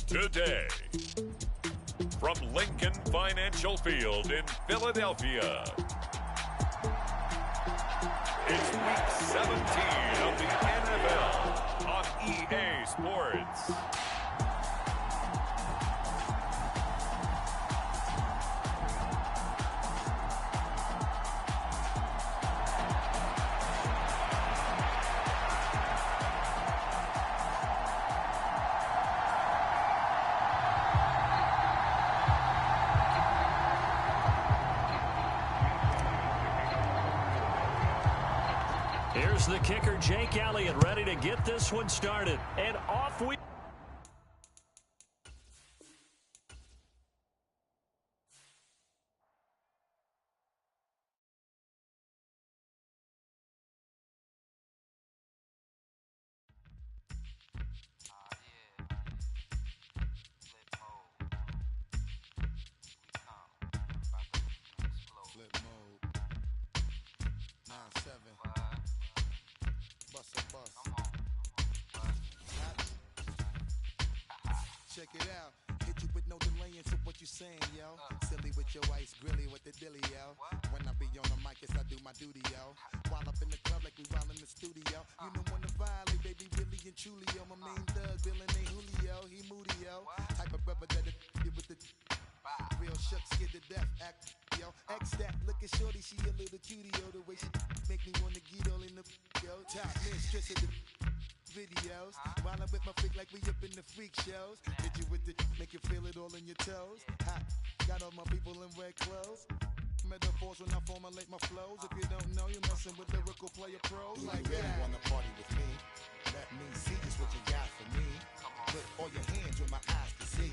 Today, from Lincoln Financial Field in Philadelphia, it's Week 17 of the NFL on EA Sports. Here's the kicker, Jake Elliott, ready to get this one started. And off we... Flip mode. 9-7. Bust a bus. Check it out. Hit you with no delay into what you saying, yo. Silly with your ice grilly with the dilly, yo. When I be on the mic, yes, I do my duty, yo. While up in the club like we while in the studio. You don't wanna violate, baby, really and truly, yo. My main thug, Dylan ain't Julio. He moody, yo. Type of brother that you with the real shook, scared to death, act, yo. X that, look at shorty, she a little cutie, yo. The way she make me wanna get all in the, yo. Top mistress of the videos. While I'm with my freak like we up in the freak shows. Hit you with the, make you feel it all in your toes. Hot, got all my people in red clothes. Metaphors when I formulate my flows. If you don't know, you're messing with lyrical player pros. Do like you really that. wanna party with me? Let me see just what you got for me. Put all your hands with my eyes to see.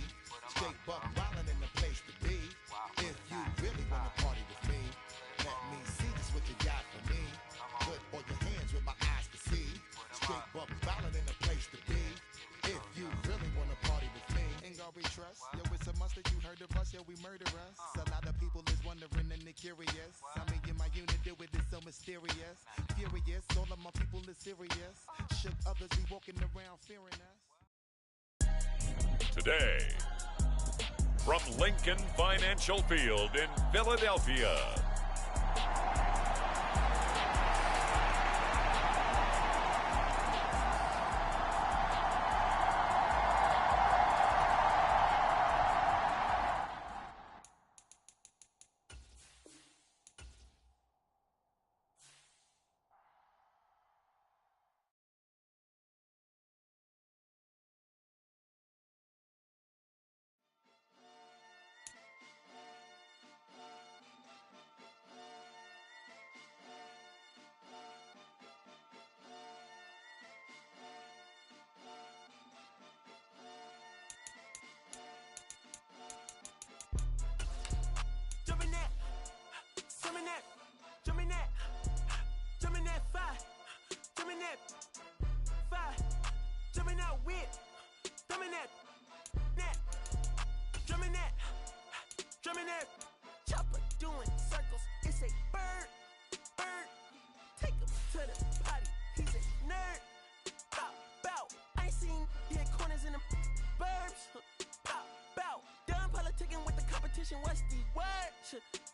Straight buck wildin' in the place to be. If you really wanna party with me, let me see just what you got for me. Put all your hands with my eyes to see. Straight buck wildin' in the place to be. If you really wanna party with me. Ain't God we trust? Yo, it's a must that you heard of us. Yo, we murder us. A lot of people is wondering and they curious. I mean, in my unit do it is so mysterious. Furious, all of my people is serious. Shook others be walking around fearing us. Today, from Lincoln Financial Field in Philadelphia, Jumping that, jumping that, jumping that, jumping that fire, jumping that fire, jumping that whip, jumping that, jumping that, chopper doing circles. It's a bird, take him to the potty. He's a nerd. Pop out, I ain't seen hit corners in the burbs. Pop out, done politicking with the competition. What's the word?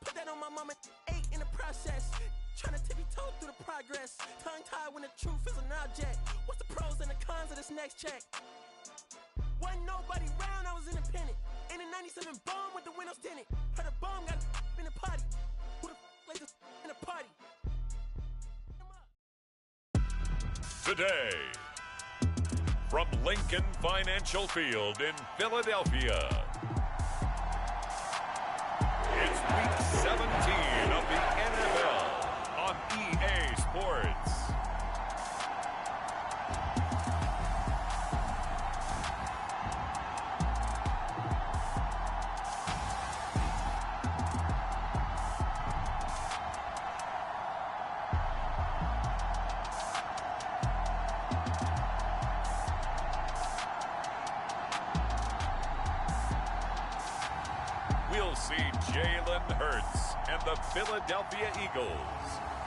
Put that on my mama, 8 in the process. Tryna tippy-toe through the progress. Tongue-tied when the truth is an object. What's the pros and the cons of this next check? Wasn't nobody round, I was independent. In a 97 bomb with the windows tinted. Heard a bomb got in the party. Who the like this in a party? today, from Lincoln Financial Field in Philadelphia, it's Week 17 of the NFL on EA Sports. We'll see Jalen Hurts and the Philadelphia Eagles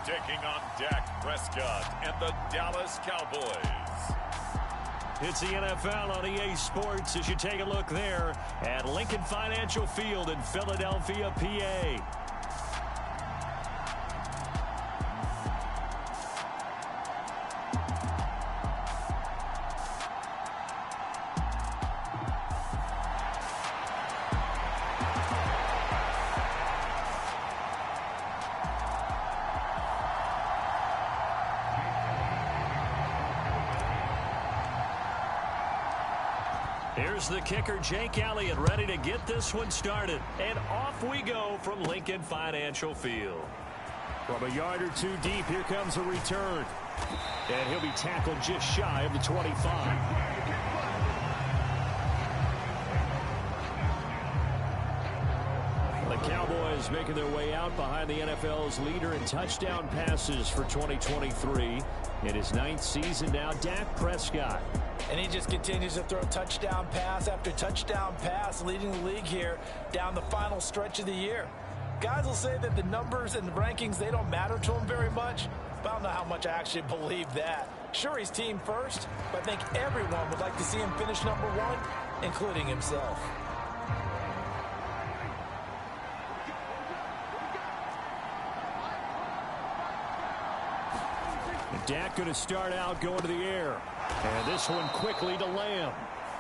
taking on Dak Prescott and the Dallas Cowboys. It's the NFL on EA Sports as you take a look there at Lincoln Financial Field in Philadelphia, PA. Here's the kicker, Jake Elliott, ready to get this one started. And off we go from Lincoln Financial Field. From a yard or two deep, here comes a return. And he'll be tackled just shy of the 25. The Cowboys making their way out behind the NFL's leader in touchdown passes for 2023. In his 9th season now, Dak Prescott. And he just continues to throw touchdown pass after touchdown pass, leading the league here down the final stretch of the year. Guys will say that the numbers and the rankings, they don't matter to him very much. But I don't know how much I actually believe that. Sure, he's team first, but I think everyone would like to see him finish number 1, including himself. Dak going to start out going to the air. And this one quickly to Lamb.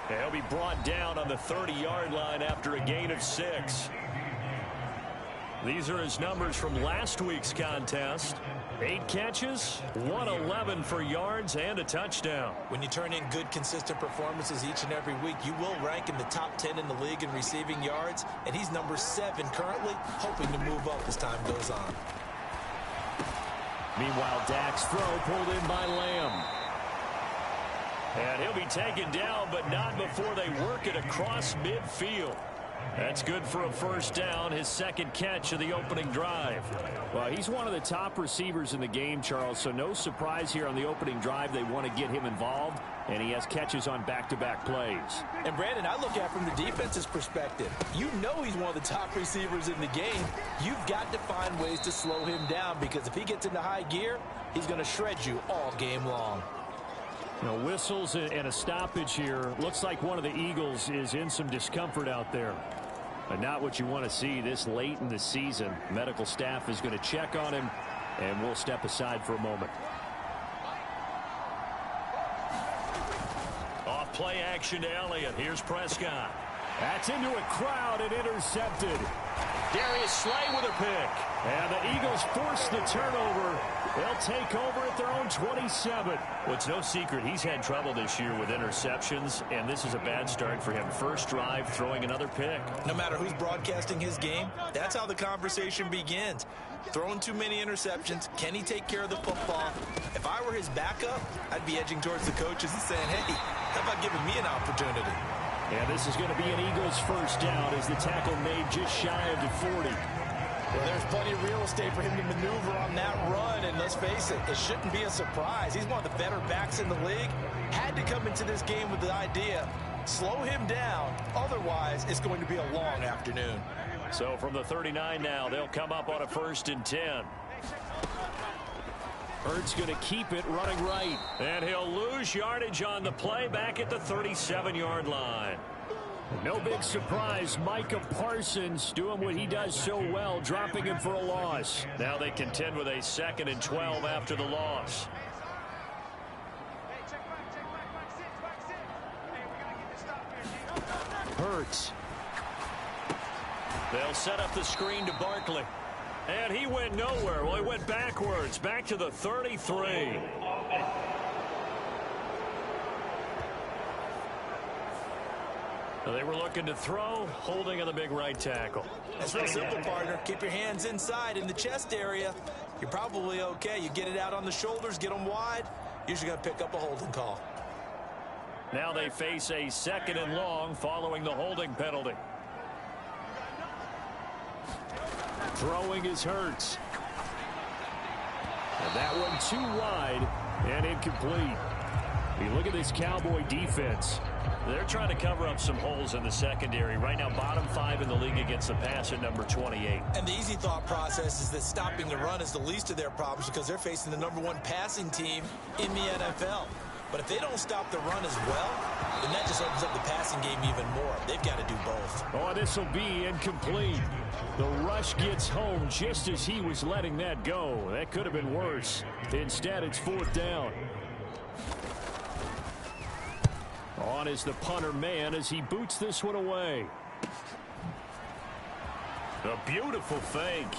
He'll be brought down on the 30-yard line after a gain of 6. These are his numbers from last week's contest. 8 catches, 111 for yards, and a touchdown. When you turn in good, consistent performances each and every week, you will rank in the top 10 in the league in receiving yards. And he's number 7 currently, hoping to move up as time goes on. Meanwhile, Dak's throw pulled in by Lamb. And he'll be taken down, but not before they work it across midfield. That's good for a first down, his 2nd catch of the opening drive. Well, he's one of the top receivers in the game, Charles, so no surprise here on the opening drive. They want to get him involved, and he has catches on back-to-back plays. And, Brandon, I look at it from the defense's perspective. You know he's one of the top receivers in the game. You've got to find ways to slow him down because if he gets into high gear, he's going to shred you all game long. You know, whistles and a stoppage here. Looks like one of the Eagles is in some discomfort out there. But not what you want to see this late in the season. Medical staff is going to check on him, and we'll step aside for a moment. Off play action to Elliott. Here's Prescott. That's into a crowd and intercepted. Darius Slay with a pick. And the Eagles force the turnover. They'll take over at their own 27. Well, it's no secret he's had trouble this year with interceptions, and this is a bad start for him. First drive, throwing another pick. No matter who's broadcasting his game, that's how the conversation begins. Throwing too many interceptions. Can he take care of the football? If I were his backup, I'd be edging towards the coaches and saying, hey, how about giving me an opportunity? And this is going to be an Eagles first down as the tackle made just shy of the 40. Well, there's plenty of real estate for him to maneuver on that run, and let's face it, it shouldn't be a surprise. He's one of the better backs in the league. Had to come into this game with the idea, slow him down, otherwise it's going to be a long afternoon. So from the 39 now, they'll come up on a 1st and 10. Hurts going to keep it running right. And he'll lose yardage on the play back at the 37-yard line. No big surprise, Micah Parsons doing what he does so well, dropping him for a loss. Now they contend with a 2nd and 12 after the loss. Hurts. They'll set up the screen to Barkley. And he went nowhere. Well, he went backwards, back to the 33. They were looking to throw, holding on the big right tackle. That's real simple, partner. Keep your hands inside in the chest area. You're probably okay. You get it out on the shoulders, get them wide. Usually going to pick up a holding call. Now they face a 2nd and long following the holding penalty. Throwing is Hurts. And that one too wide and incomplete. You look at this Cowboy defense. They're trying to cover up some holes in the secondary. Right now, bottom 5 in the league against the pass at number 28. And the easy thought process is that stopping the run is the least of their problems because they're facing the #1 passing team in the NFL. But if they don't stop the run as well, then that just opens up the passing game even more. They've got to do both. Oh, this will be incomplete. The rush gets home just as he was letting that go. That could have been worse. Instead, it's 4th down. On is the punter man as he boots this one away. A beautiful fake.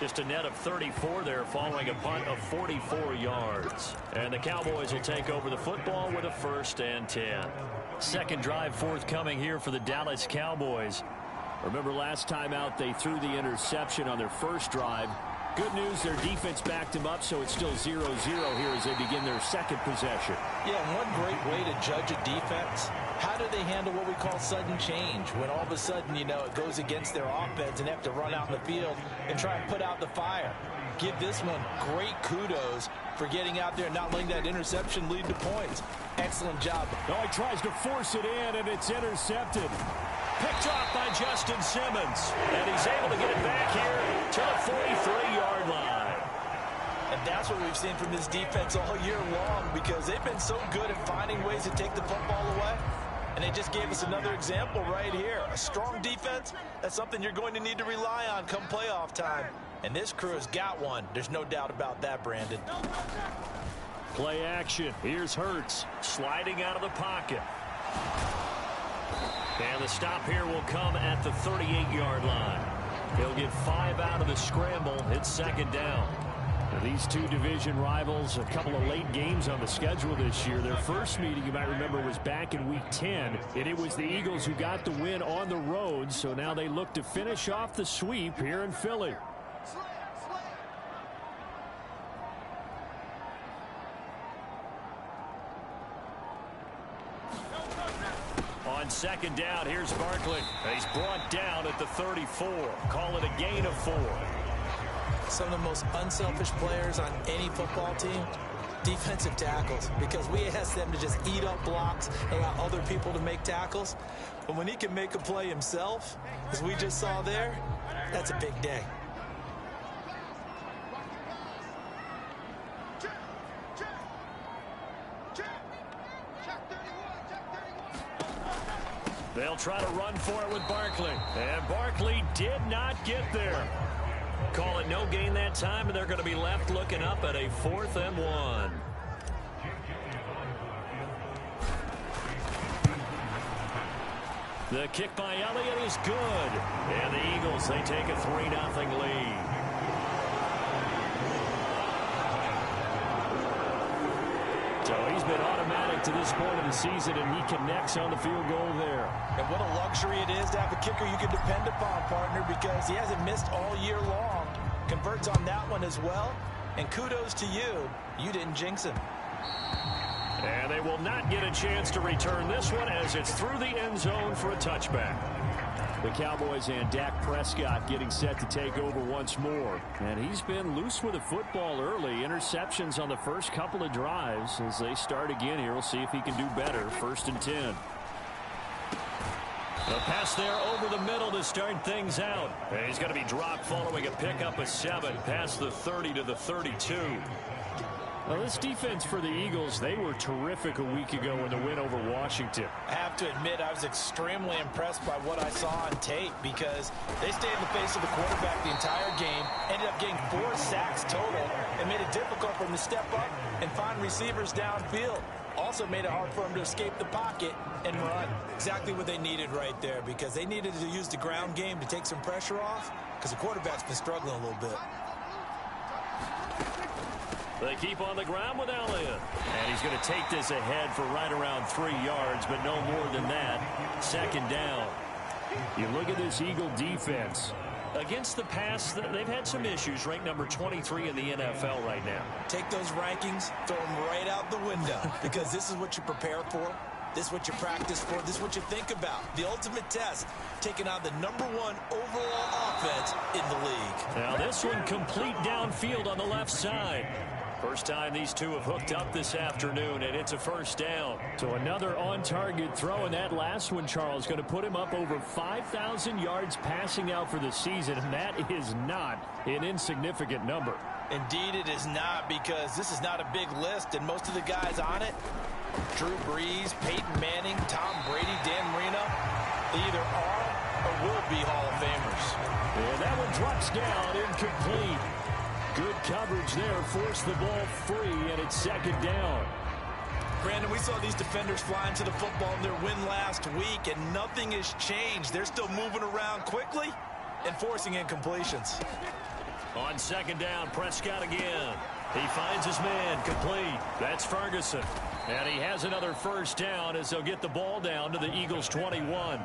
Just a net of 34 there following a punt of 44 yards. And the Cowboys will take over the football with a 1st and 10. Second drive forthcoming here for the Dallas Cowboys. Remember last time out they threw the interception on their first drive. Good news, their defense backed them up, so it's still 0-0 here as they begin their second possession. Yeah, one great way to judge a defense, how do they handle what we call sudden change? When all of a sudden, you know, it goes against their offense and they have to run out in the field and try and put out the fire. Give this one great kudos for getting out there and not letting that interception lead to points. Excellent job. Oh, he tries to force it in, and it's intercepted. Picked off by Justin Simmons. And he's able to get it back here to the 43-yard line. And that's what we've seen from this defense all year long, because they've been so good at finding ways to take the football away. And they just gave us another example right here. A strong defense, that's something you're going to need to rely on come playoff time. And this crew has got one. There's no doubt about that, Brandon. Play action. Here's Hurts sliding out of the pocket. And the stop here will come at the 38-yard line. He'll get 5 out of the scramble. It's 2nd down. Now, these two division rivals, a couple of late games on the schedule this year. Their first meeting, you might remember, was back in Week 10. And it was the Eagles who got the win on the road. So now they look to finish off the sweep here in Philly. On 2nd down, here's Barkley. He's brought down at the 34. Call it a gain of 4. Some of the most unselfish players on any football team, defensive tackles, because we ask them to just eat up blocks, allow other people to make tackles. But when he can make a play himself, as we just saw there, that's a big day. They'll try to run for it with Barkley. And Barkley did not get there. Call it no gain that time, and they're going to be left looking up at a 4th and 1. The kick by Elliott is good. And the Eagles, they take a 3-0 lead. So he's been automatic to this point of the season, and he connects on the field goal there. And what a luxury it is to have a kicker you can depend upon, partner, because he hasn't missed all year long. Converts on that one as well. And kudos to you. You didn't jinx him. And they will not get a chance to return this one as it's through the end zone for a touchback. The Cowboys and Dak Prescott getting set to take over once more. And he's been loose with the football early. Interceptions on the first couple of drives. As they start again here, we'll see if he can do better. 1st and 10. The pass there over the middle to start things out. And he's going to be dropped following a pickup of 7 past the 30 to the 32. Well, this defense for the Eagles, they were terrific a week ago in the win over Washington. I have to admit, I was extremely impressed by what I saw on tape, because they stayed in the face of the quarterback the entire game, ended up getting 4 sacks total, and made it difficult for him to step up and find receivers downfield. Also made it hard for him to escape the pocket and run. Exactly what they needed right there, because they needed to use the ground game to take some pressure off, because the quarterback's been struggling a little bit. They keep on the ground with Elliott. And he's going to take this ahead for right around 3 yards, but no more than that. 2nd down. You look at this Eagle defense. Against the pass, they've had some issues. Ranked number 23 in the NFL right now. Take those rankings, throw them right out the window, because this is what you prepare for. This is what you practice for. This is what you think about. The ultimate test, taking on the #1 overall offense in the league. Now this one complete downfield on the left side. First time these two have hooked up this afternoon, and it's a first down. So another on-target throw, and that last one, Charles, going to put him up over 5,000 yards passing out for the season, and that is not an insignificant number. Indeed it is not, because this is not a big list, and most of the guys on it, Drew Brees, Peyton Manning, Tom Brady, Dan Marino, they either are or will be Hall of Famers. And that one drops down, incomplete. Good coverage there, forced the ball free, and it's second down. Brandon, we saw these defenders fly into the football in their win last week, and nothing has changed. They're still moving around quickly and forcing incompletions. On second down, Prescott again. He finds his man, complete. That's Ferguson. And he has another first down as they'll get the ball down to the Eagles 21.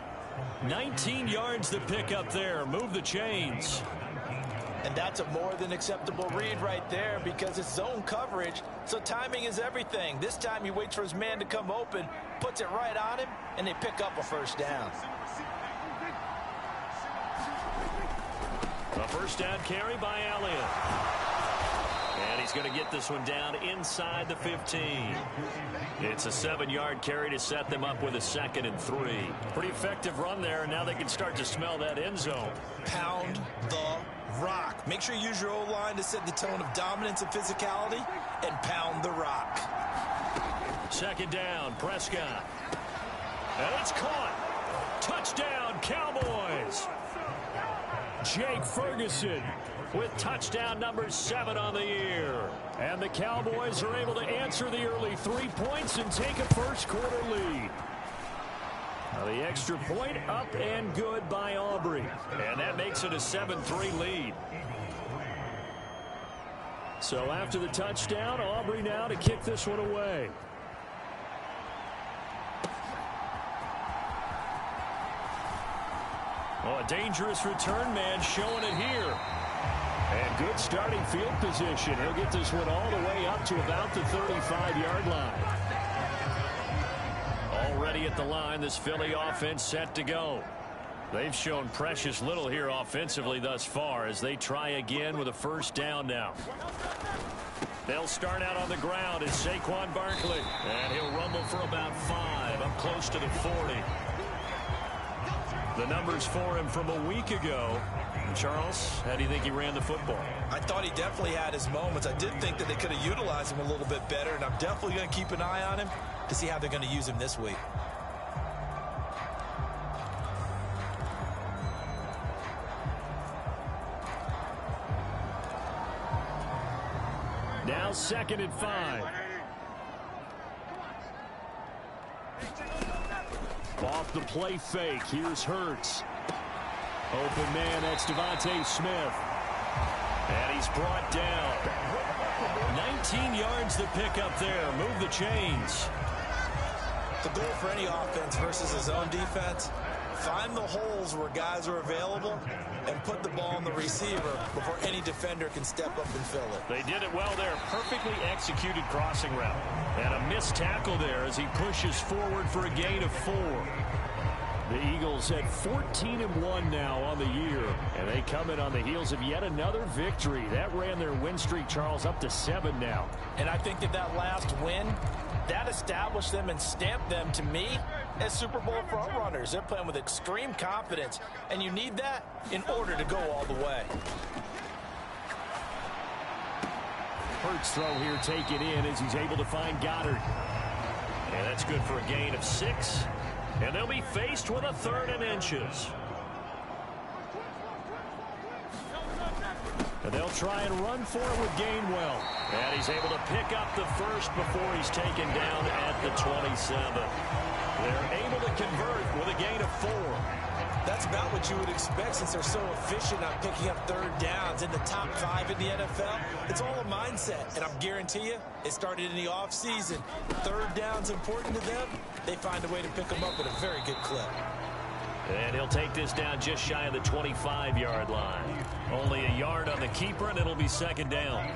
19 yards to pick up there. Move the chains. And that's a more than acceptable read right there, because it's zone coverage, so timing is everything. This time he waits for his man to come open, puts it right on him, and they pick up a first down. A first down carry by Elliott. And he's going to get this one down inside the 15. It's a 7-yard carry to set them up with a 2nd and 3. Pretty effective run there, and now they can start to smell that end zone. Pound the rock. Make sure you use your O-line to set the tone of dominance and physicality, and pound the rock. Second down, Prescott. And it's caught. Touchdown, Cowboys. Jake Ferguson with touchdown number 7 on the year. And the Cowboys are able to answer the early 3 points and take a first-quarter lead. Now the extra point up and good by Aubrey. And that makes it a 7-3 lead. So after the touchdown, Aubrey now to kick this one away. Oh, a dangerous return man showing it here. And good starting field position. He'll get this one all the way up to about the 35-yard line. Already at the line, this Philly offense set to go. They've shown precious little here offensively thus far as they try again with a first down now. They'll start out on the ground as Saquon Barkley. And he'll rumble for about 5, up close to the 40. The numbers for him from a week ago. Charles, how do you think he ran the football? I thought he definitely had his moments. I did think that they could have utilized him a little bit better, and I'm definitely going to keep an eye on him to see how they're going to use him this week. Now 2nd and 5. Off the play fake. Here's Hurts. Open man, that's Devontae Smith. And he's brought down. 19 yards to pick up there. Move the chains. The goal for any offense versus a zone defense, find the holes where guys are available and put the ball on the receiver before any defender can step up and fill it. They did it well there. Perfectly executed crossing route. And a missed tackle there as he pushes forward for a gain of 4. The Eagles at 14-1 now on the year, and they come in on the heels of yet another victory. That ran their win streak, Charles, up to 7 now. And I think that last win, that established them and stamped them, to me, as Super Bowl frontrunners. They're playing with extreme confidence, and you need that in order to go all the way. Hurts throw here taken in as he's able to find Goddard. And that's good for a gain of 6. And they'll be faced with a 3rd and inches. And they'll try and run for it with Gainwell. And he's able to pick up the first before he's taken down at the 27. They're able to convert with a gain of 4. That's about what you would expect since they're so efficient on picking up 3rd downs in the top 5 in the NFL. It's all a mindset, and I guarantee you it started in the offseason. 3rd down's important to them. They find a way to pick them up at a very good clip. And he'll take this down just shy of the 25-yard line. Only a yard on the keeper, and it'll be 2nd down.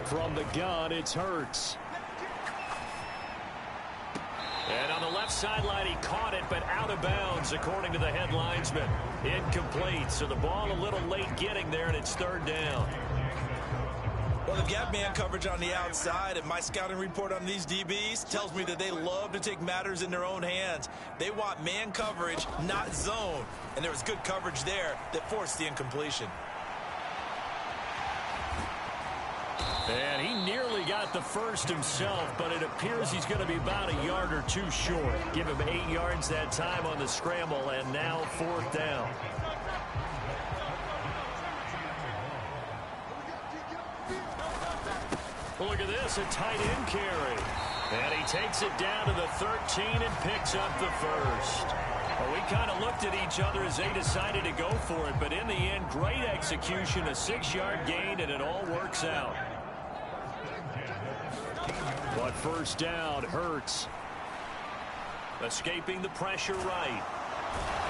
From the gun, it's Hurts. And on the left sideline, he caught it, but out of bounds, according to the head linesman. Incomplete, so the ball a little late getting there, and it's third down. Well, they've got man coverage on the outside, and my scouting report on these DBs tells me that they love to take matters in their own hands. They want man coverage, not zone. And there was good coverage there that forced the incompletion. And he nearly got the first himself, but it appears he's going to be about a yard or two short. Give him 8 yards that time on the scramble, and now fourth down. Look at this, a tight end carry. And he takes it down to the 13 and picks up the first. Well, we kind of looked at each other as they decided to go for it, but in the end, great execution, a 6-yard gain, and it all works out. But first down hurts. Escaping the pressure right.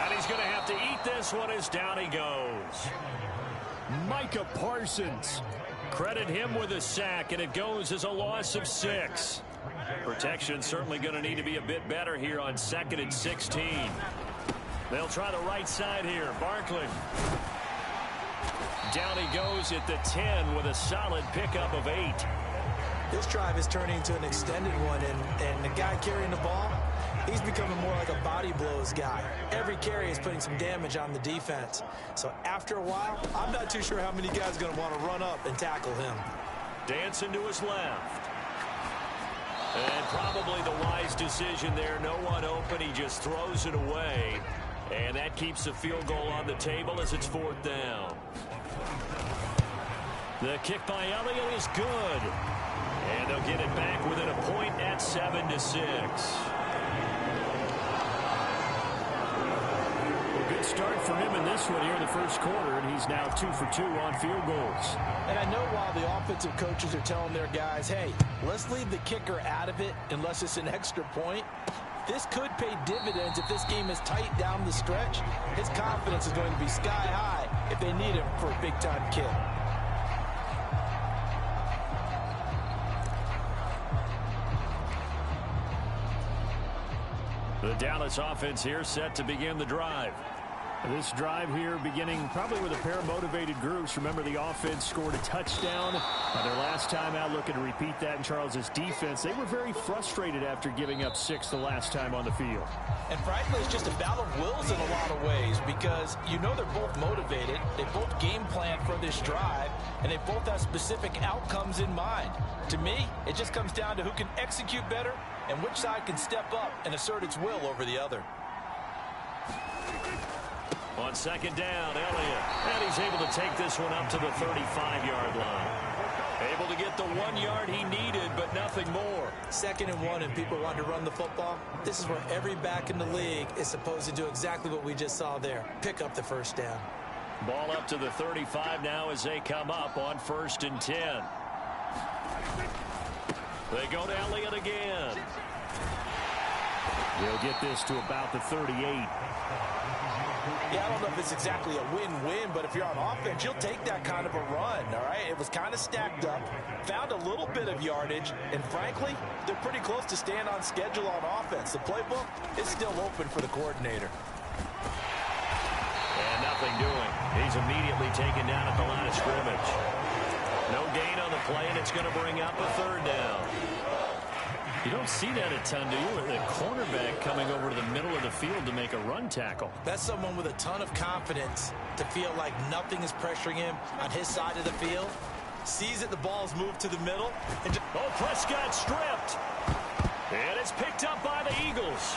And he's going to have to eat this one as down he goes. Micah Parsons. Credit him with a sack, and it goes as a loss of 6. Protection certainly going to need to be a bit better here on 2nd and 16. They'll try the right side here. Barkley. Down he goes at the 10 with a solid pickup of 8. This drive is turning into an extended one, and the guy carrying the ball, he's becoming more like a body blows guy. Every carry is putting some damage on the defense. So after a while, I'm not too sure how many guys are going to want to run up and tackle him. Dancing to his left. And probably the wise decision there. No one open. He just throws it away. And that keeps the field goal on the table as it's fourth down. The kick by Elliott is good. And they'll get it back within a point at 7-6. Good start for him in this one here in the first quarter, and he's now 2 for 2 on field goals. And I know while the offensive coaches are telling their guys, hey, let's leave the kicker out of it unless it's an extra point, this could pay dividends if this game is tight down the stretch. His confidence is going to be sky high if they need him for a big-time kick. The Dallas offense here set to begin the drive. This drive here beginning probably with a pair of motivated groups. Remember, the offense scored a touchdown their last time out. Looking to repeat that in Charles's defense. They were very frustrated after giving up 6 the last time on the field. And frankly, it's just a battle of wills in a lot of ways because you know they're both motivated. They both game plan for this drive, and they both have specific outcomes in mind. To me, it just comes down to who can execute better and which side can step up and assert its will over the other. On second down, Elliott. And he's able to take this one up to the 35-yard line. Able to get the 1 yard he needed, but nothing more. 2nd and 1, and people want to run the football. This is where every back in the league is supposed to do exactly what we just saw there. Pick up the first down. Ball up to the 35 now as they come up on 1st and 10. They go to Elliott again. He'll get this to about the 38. Yeah, I don't know if it's exactly a win-win, but if you're on offense, you'll take that kind of a run, all right? It was kind of stacked up, found a little bit of yardage, and frankly, they're pretty close to staying on schedule on offense. The playbook is still open for the coordinator. And nothing doing. He's immediately taken down at the line of scrimmage. No gain on the play, and it's going to bring up a 3rd down. You don't see that a ton, do you? The cornerback coming over to the middle of the field to make a run tackle. That's someone with a ton of confidence to feel like nothing is pressuring him on his side of the field. Sees that the ball's moved to the middle. And Prescott stripped. And it's picked up by the Eagles.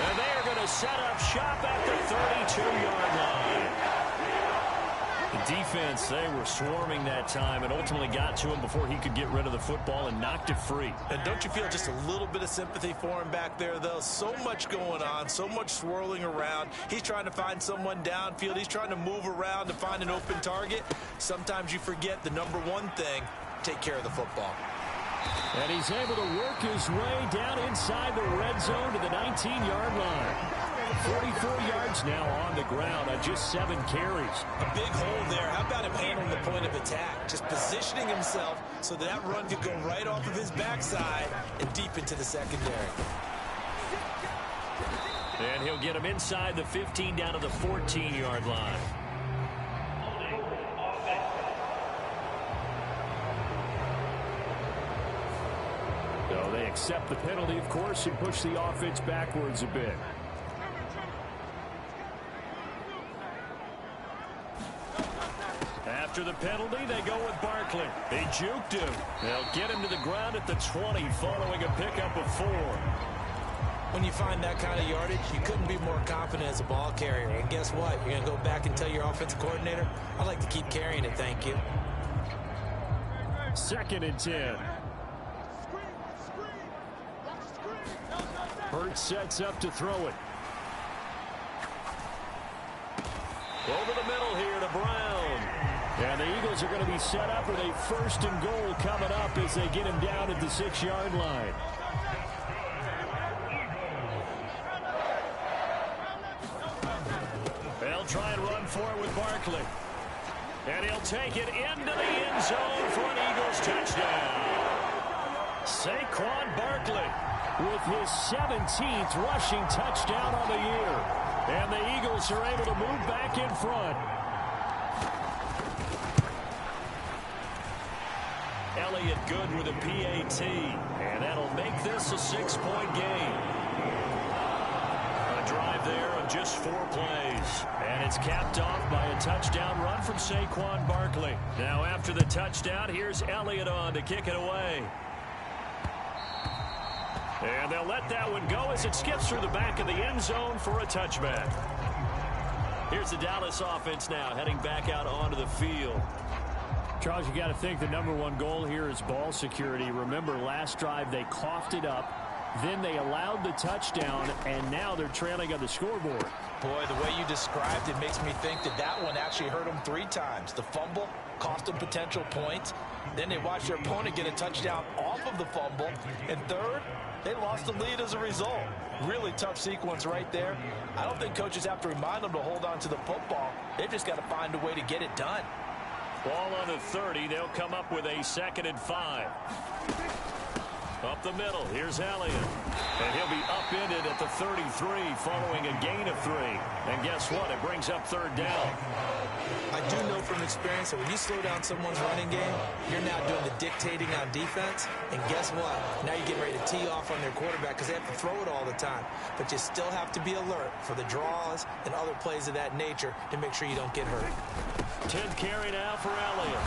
And they are going to set up shop at the 32-yard line. The defense, they were swarming that time and ultimately got to him before he could get rid of the football and knocked it free. And don't you feel just a little bit of sympathy for him back there, though? So much going on, so much swirling around. He's trying to find someone downfield. He's trying to move around to find an open target. Sometimes you forget the number one thing, take care of the football. And he's able to work his way down inside the red zone to the 19-yard line. 44 yards now on the ground on just 7 carries. A big hole there. How about him handling the point of attack? Just positioning himself so that run could go right off of his backside and deep into the secondary. And he'll get him inside the 15 down to the 14-yard line. So they accept the penalty, of course, and push the offense backwards a bit. After the penalty, they go with Barkley. They juked him. They'll get him to the ground at the 20 following a pickup of 4. When you find that kind of yardage, you couldn't be more confident as a ball carrier. And guess what? You're going to go back and tell your offensive coordinator, I'd like to keep carrying it, thank you. 2nd and 10. Hurts sets up to throw it. Over the middle here to Brown. And the Eagles are going to be set up with a 1st and goal coming up as they get him down at the 6-yard line. They'll try and run for it with Barkley. And he'll take it into the end zone for an Eagles touchdown. Saquon Barkley with his 17th rushing touchdown on the year. And the Eagles are able to move back in front. Elliott good with a PAT. And that'll make this a 6-point game. A drive there of just 4 plays. And it's capped off by a touchdown run from Saquon Barkley. Now after the touchdown, here's Elliott on to kick it away. And they'll let that one go as it skips through the back of the end zone for a touchback. Here's the Dallas offense now heading back out onto the field. Charles, you got to think the #1 goal here is ball security. Remember, last drive they coughed it up. Then they allowed the touchdown, and now they're trailing on the scoreboard. Boy, the way you described it makes me think that one actually hurt them 3 times. The fumble cost them potential points. Then they watched their opponent get a touchdown off of the fumble. And third, they lost the lead as a result. Really tough sequence right there. I don't think coaches have to remind them to hold on to the football. They've just got to find a way to get it done. Ball on the 30. They'll come up with a 2nd and 5. Up the middle, here's Elliott. And he'll be upended at the 33 following a gain of 3. And guess what? It brings up 3rd down. I do know from experience that when you slow down someone's running game, you're now doing the dictating on defense. And guess what? Now you're getting ready to tee off on their quarterback because they have to throw it all the time. But you still have to be alert for the draws and other plays of that nature to make sure you don't get hurt. 10th carry now for Elliott.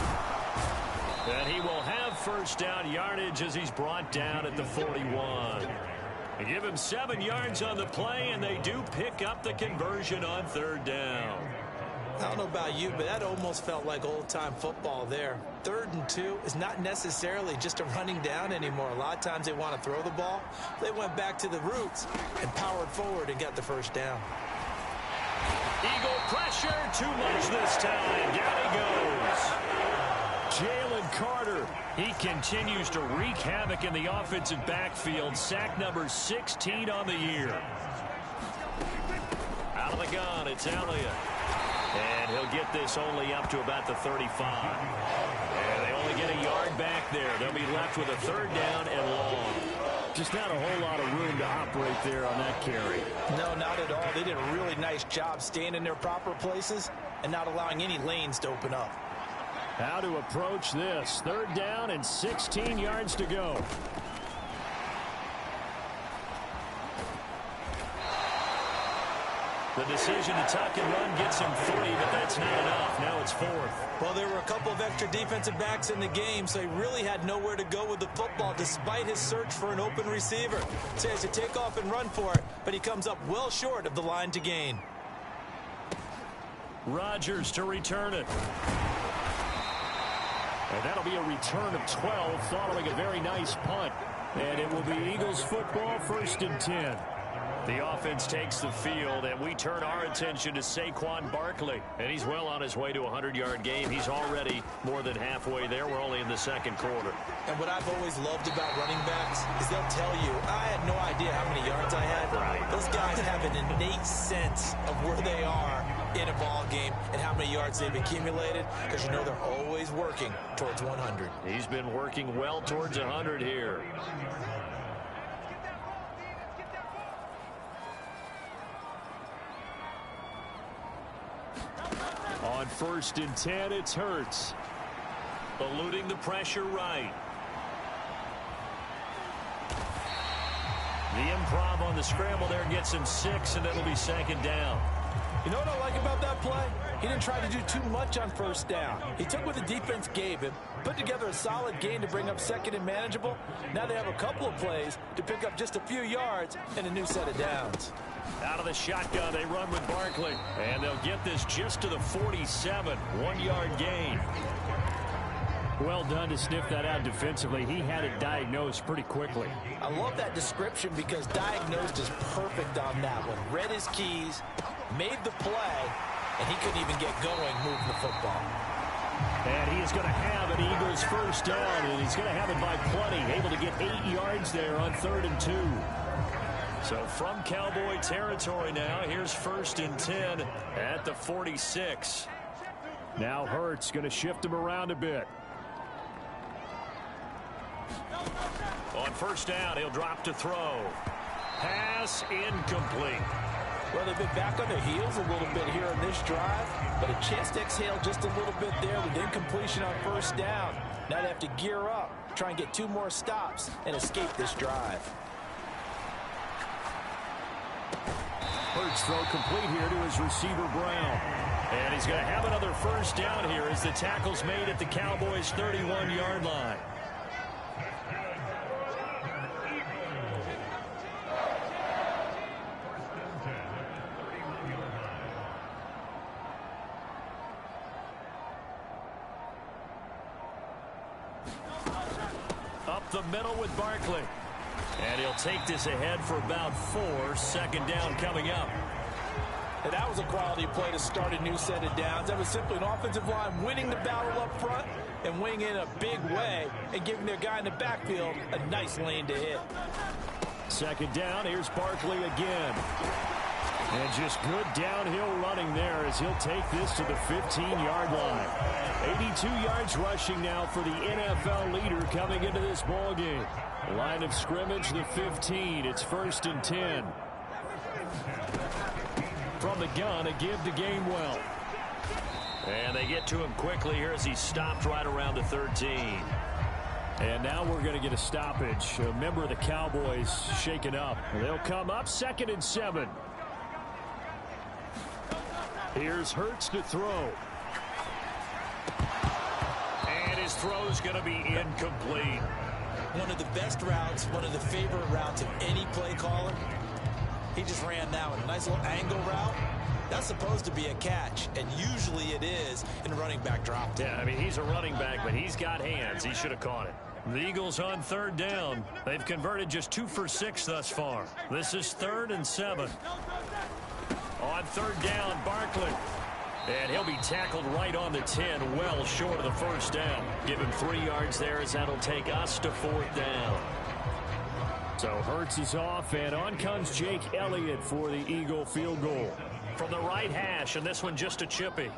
And he will have 1st down yardage as he's brought down at the 41. They give him 7 yards on the play, and they do pick up the conversion on 3rd down. I don't know about you, but that almost felt like old-time football there. 3rd and 2 is not necessarily just a running down anymore. A lot of times they want to throw the ball. They went back to the roots and powered forward and got the 1st down. Eagle pressure, too much this time. Down he goes. Jalen Carter, he continues to wreak havoc in the offensive backfield. Sack number 16 on the year. Out of the gun, it's Elliott. And he'll get this only up to about the 35. And they only get a yard back there. They'll be left with a 3rd down and long. Just not a whole lot of room to operate there on that carry. No, not at all. They did a really nice job staying in their proper places and not allowing any lanes to open up. How to approach this. 3rd down and 16 yards to go. The decision to tuck and run gets him 3, but that's not enough. Now it's 4th. Well, there were a couple of extra defensive backs in the game, so he really had nowhere to go with the football despite his search for an open receiver. So he has to take off and run for it, but he comes up well short of the line to gain. Rodgers to return it. And that'll be a return of 12 following a very nice punt. And it will be Eagles football, 1st and 10. The offense takes the field, and we turn our attention to Saquon Barkley. And he's well on his way to a 100-yard game. He's already more than halfway there. We're only in the 2nd quarter. And what I've always loved about running backs is they'll tell you, I had no idea how many yards I had. Right. Those guys have an innate sense of where they are in a ball game and how many yards they've accumulated, because you know they're always working towards 100. He's been working well towards 100 here. 1st and 10. It's Hurts. Eluding the pressure right. The improv on the scramble there gets him 6, and it'll be 2nd down. You know what I like about that play? He didn't try to do too much on 1st down. He took what the defense gave him, put together a solid gain to bring up 2nd and manageable. Now they have a couple of plays to pick up just a few yards and a new set of downs. Out of the shotgun, they run with Barkley. And they'll get this just to the 47. 1-yard gain. Well done to sniff that out defensively. He had it diagnosed pretty quickly. I love that description because diagnosed is perfect on that one. Read his keys, made the play, and he couldn't even get going moving the football. And he is going to have an Eagles 1st down, and he's going to have it by plenty. Able to get 8 yards there on 3rd and 2. So from Cowboy territory now, here's 1st and 10 at the 46. Now Hurts going to shift him around a bit. On 1st down, he'll drop to throw. Pass incomplete. Well, they've been back on their heels a little bit here on this drive, but a chance to exhale just a little bit there with incompletion on 1st down. Now they have to gear up, try and get 2 more stops and escape this drive. Hurts throw complete here to his receiver Brown. And he's going to have another 1st down here as the tackle's made at the Cowboys' 31-yard line. Up the middle with Barkley. And he'll take this ahead for about 4. 2nd down coming up. And that was a quality play to start a new set of downs. That was simply an offensive line winning the battle up front and winning in a big way and giving their guy in the backfield a nice lane to hit. 2nd down, here's Barkley again. And just good downhill running there as he'll take this to the 15-yard line. 82 yards rushing now for the NFL leader coming into this ball game. Line of scrimmage, the 15. It's 1st and 10. From the gun, a give to Gainwell. And they get to him quickly here as he stopped right around the 13. And now we're going to get a stoppage. A member of the Cowboys shaken up. They'll come up 2nd and 7. Here's Hurts to throw. And his throw's going to be incomplete. One of the best routes, one of the favorite routes of any play caller. He just ran that one. A nice little angle route. That's supposed to be a catch, and usually it is in a running back drop. Yeah, I mean, he's a running back, but he's got hands. He should have caught it. The Eagles on 3rd down. They've converted just 2 for 6 thus far. This is 3rd and 7. On 3rd down, Barkley. And he'll be tackled right on the 10, well short of the 1st down. Give him 3 yards there as that'll take us to 4th down. So Hurts is off, and on comes Jake Elliott for the Eagle field goal. From the right hash, and this one just a chippy.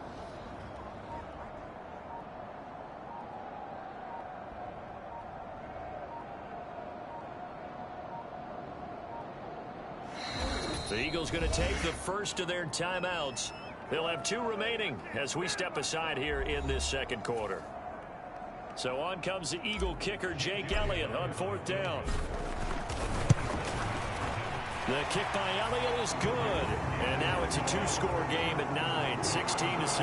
The Eagles going to take the first of their timeouts. They'll have 2 remaining as we step aside here in this 2nd quarter. So on comes the Eagle kicker, Jake Elliott, on 4th down. The kick by Elliott is good. And now it's a 2-score game at 9, 16-7.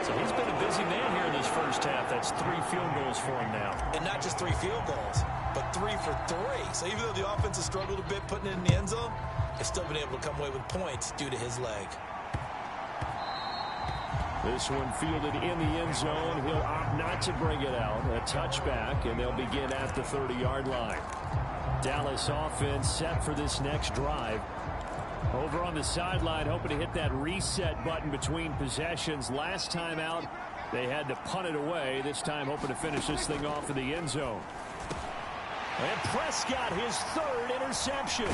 So he's been a busy man here in this 1st half. That's 3 field goals for him now. And not just 3 field goals, but 3 for 3. So even though the offense has struggled a bit putting it in the end zone, they've still been able to come away with points due to his leg. This one fielded in the end zone. He'll opt not to bring it out. A touchback, and they'll begin at the 30-yard line. Dallas offense set for this next drive. Over on the sideline, hoping to hit that reset button between possessions. Last time out, they had to punt it away. This time, hoping to finish this thing off in the end zone. And Prescott, his 3rd interception.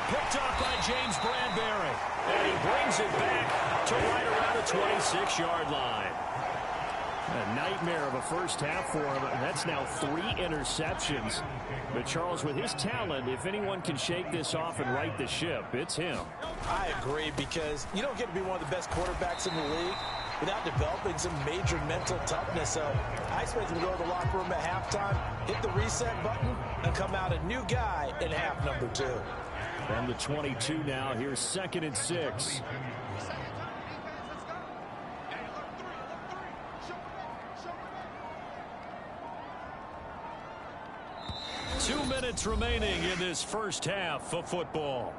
Picked up by James Bradbury. And he brings it back to right around the 26-yard line. A nightmare of a first half for him. That's now 3 interceptions. But Charles, with his talent, if anyone can shake this off and right the ship, it's him. I agree, because you don't get to be one of the best quarterbacks in the league without developing some major mental toughness. So I expect him to go to the locker room at halftime, hit the reset button, and come out a new guy in half number 2. From the 22 now, here's 2nd and 6. 2 minutes remaining in this first half of football.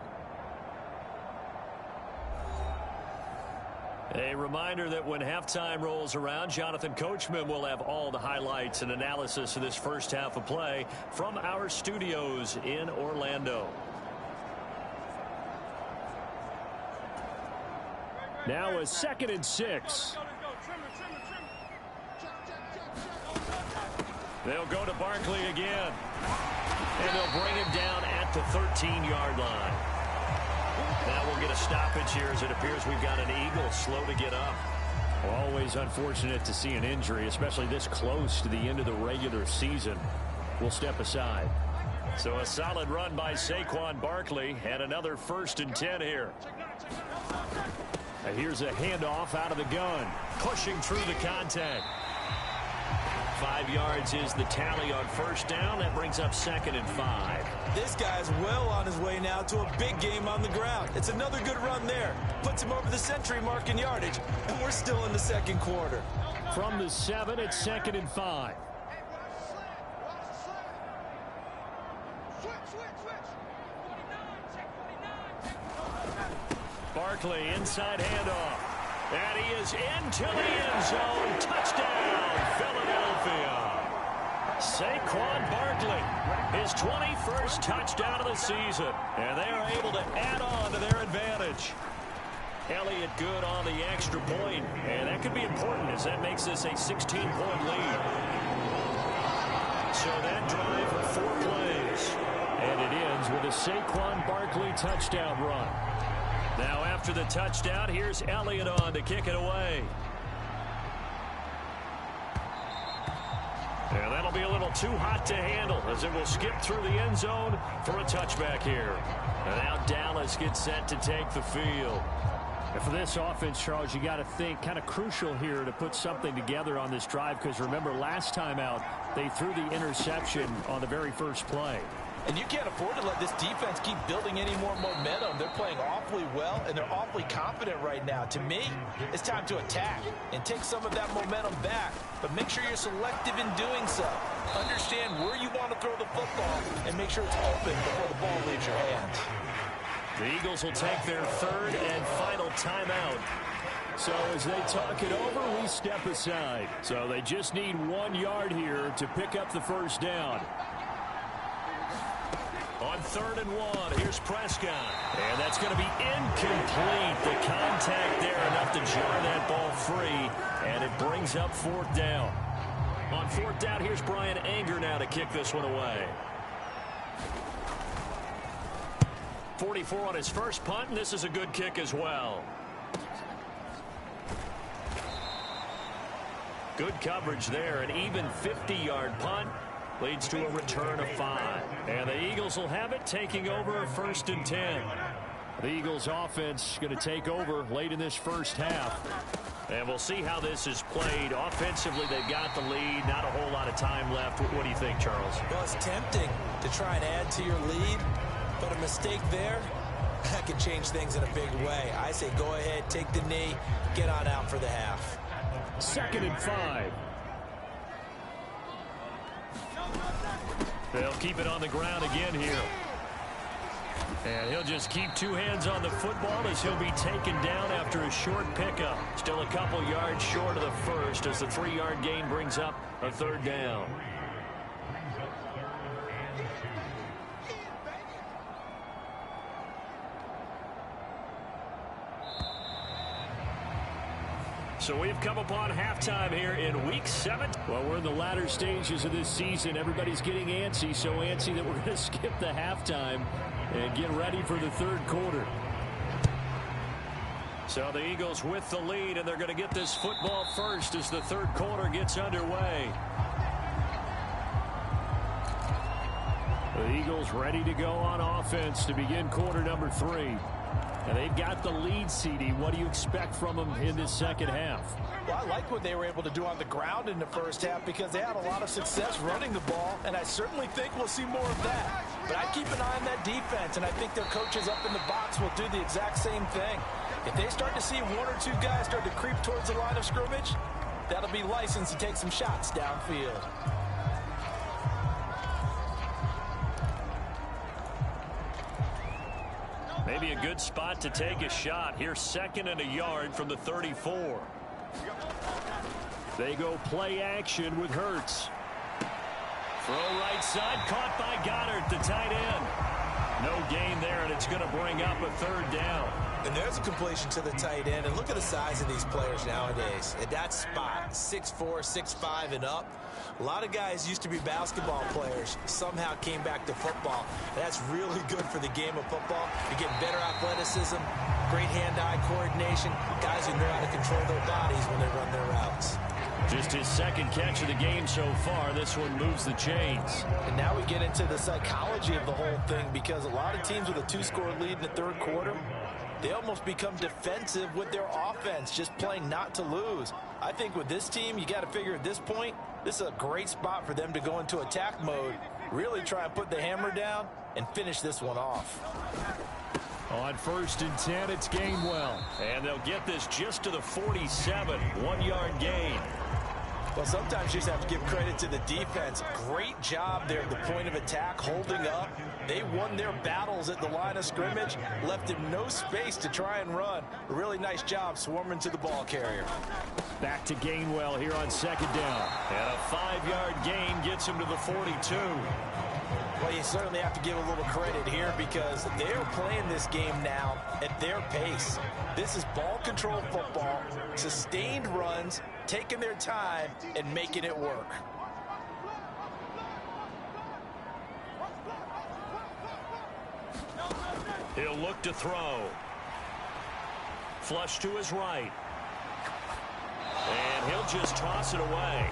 A reminder that when halftime rolls around, Jonathan Coachman will have all the highlights and analysis of this first half of play from our studios in Orlando. Now a 2nd and 6. They'll go to Barkley again. And they'll bring him down at the 13-yard line. Now we'll get a stoppage here as it appears we've got an Eagle slow to get up. Always unfortunate to see an injury, especially this close to the end of the regular season. We'll step aside. So a solid run by Saquon Barkley and another 1st and 10 here. And here's a handoff out of the gun. Pushing through the contact. 5 yards is the tally on 1st down. That brings up 2nd and 5. This guy's well on his way now to a big game on the ground. It's another good run there. Puts him over the century mark in yardage. And we're still in the 2nd quarter. From the 7, it's 2nd and 5. Barkley inside handoff. And he is into the end zone. Touchdown, Philadelphia. Saquon Barkley, his 21st touchdown of the season. And they are able to add on to their advantage. Elliott good on the extra point. And that could be important as that makes this a 16-point lead. So that drive for 4 plays. And it ends with a Saquon Barkley touchdown run. Now after the touchdown, here's Elliott on to kick it away. And that'll be a little too hot to handle as it will skip through the end zone for a touchback here. And now Dallas gets set to take the field. And for this offense, Charles, you got to think kind of crucial here to put something together on this drive, because remember last time out they threw the interception on the very first play. And you can't afford to let this defense keep building any more momentum. They're playing awfully well, and they're awfully confident right now. To me, it's time to attack and take some of that momentum back. But make sure you're selective in doing so. Understand where you want to throw the football and make sure it's open before the ball leaves your hands. The Eagles will take their 3rd and final timeout. So as they talk it over, we step aside. So they just need 1 yard here to pick up the 1st down. On 3rd and 1, here's Prescott. And that's going to be incomplete. The contact there enough to jar that ball free. And it brings up 4th down. On 4th down, here's Brian Anger now to kick this one away. 44 on his first punt, and this is a good kick as well. Good coverage there. An even 50-yard punt. Leads to a return of 5. And the Eagles will have it, taking over a 1st and 10. The Eagles offense going to take over late in this first half. And we'll see how this is played. Offensively, they've got the lead. Not a whole lot of time left. What do you think, Charles? Well, it's tempting to try and add to your lead, but a mistake there, that could change things in a big way. I say go ahead, take the knee, get on out for the half. 2nd and 5. They'll keep it on the ground again here. And he'll just keep 2 hands on the football as he'll be taken down after a short pickup. Still a couple yards short of the 1st as the 3-yard gain brings up a 3rd down. So we've come upon halftime here in Week 7. Well, we're in the latter stages of this season. Everybody's getting antsy, so antsy that we're going to skip the halftime and get ready for the 3rd quarter. So So the Eagles with the lead, and they're going to get this football first as the third quarter gets underway. The Eagles ready to go on offense to begin quarter number 3. And they've got the lead, CD. What do you expect from them in this second half? Well, I like what they were able to do on the ground in the first half because they had a lot of success running the ball, and I certainly think we'll see more of that. But I keep an eye on that defense, and I think their coaches up in the box will do the exact same thing. If they start to see one or two guys start to creep towards the line of scrimmage, that'll be license to take some shots downfield. Maybe a good spot to take a shot. Here's 2nd and a yard from the 34. They go play action with Hurts. Throw right side, caught by Goddard, the tight end. No gain there, and it's going to bring up a 3rd down. And there's a completion to the tight end. And look at the size of these players nowadays. At that spot, 6'4", 6'5", and up. A lot of guys used to be basketball players, somehow came back to football. That's really good for the game of football. You're getting better athleticism, great hand-eye coordination, guys who know how to control their bodies when they run their routes. Just his 2nd catch of the game so far. This one moves the chains. And now we get into the psychology of the whole thing because a lot of teams with a 2-score lead in the third quarter, they almost become defensive with their offense, just playing not to lose. I think with this team, you got to figure at this point, this is a great spot for them to go into attack mode, really try and put the hammer down and finish this one off. On 1st and 10, it's Gainwell. And they'll get this just to the 47, 1-yard gain. Well, sometimes you just have to give credit to the defense. Great job there at the point of attack, holding up. They won their battles at the line of scrimmage, left him no space to try and run. A really nice job swarming to the ball carrier. Back to Gainwell here on 2nd down. And a 5-yard gain gets him to the 42. Well, you certainly have to give a little credit here because they're playing this game now at their pace. This is ball control football, sustained runs, taking their time and making it work. He'll look to throw. Flush to his right. And he'll just toss it away.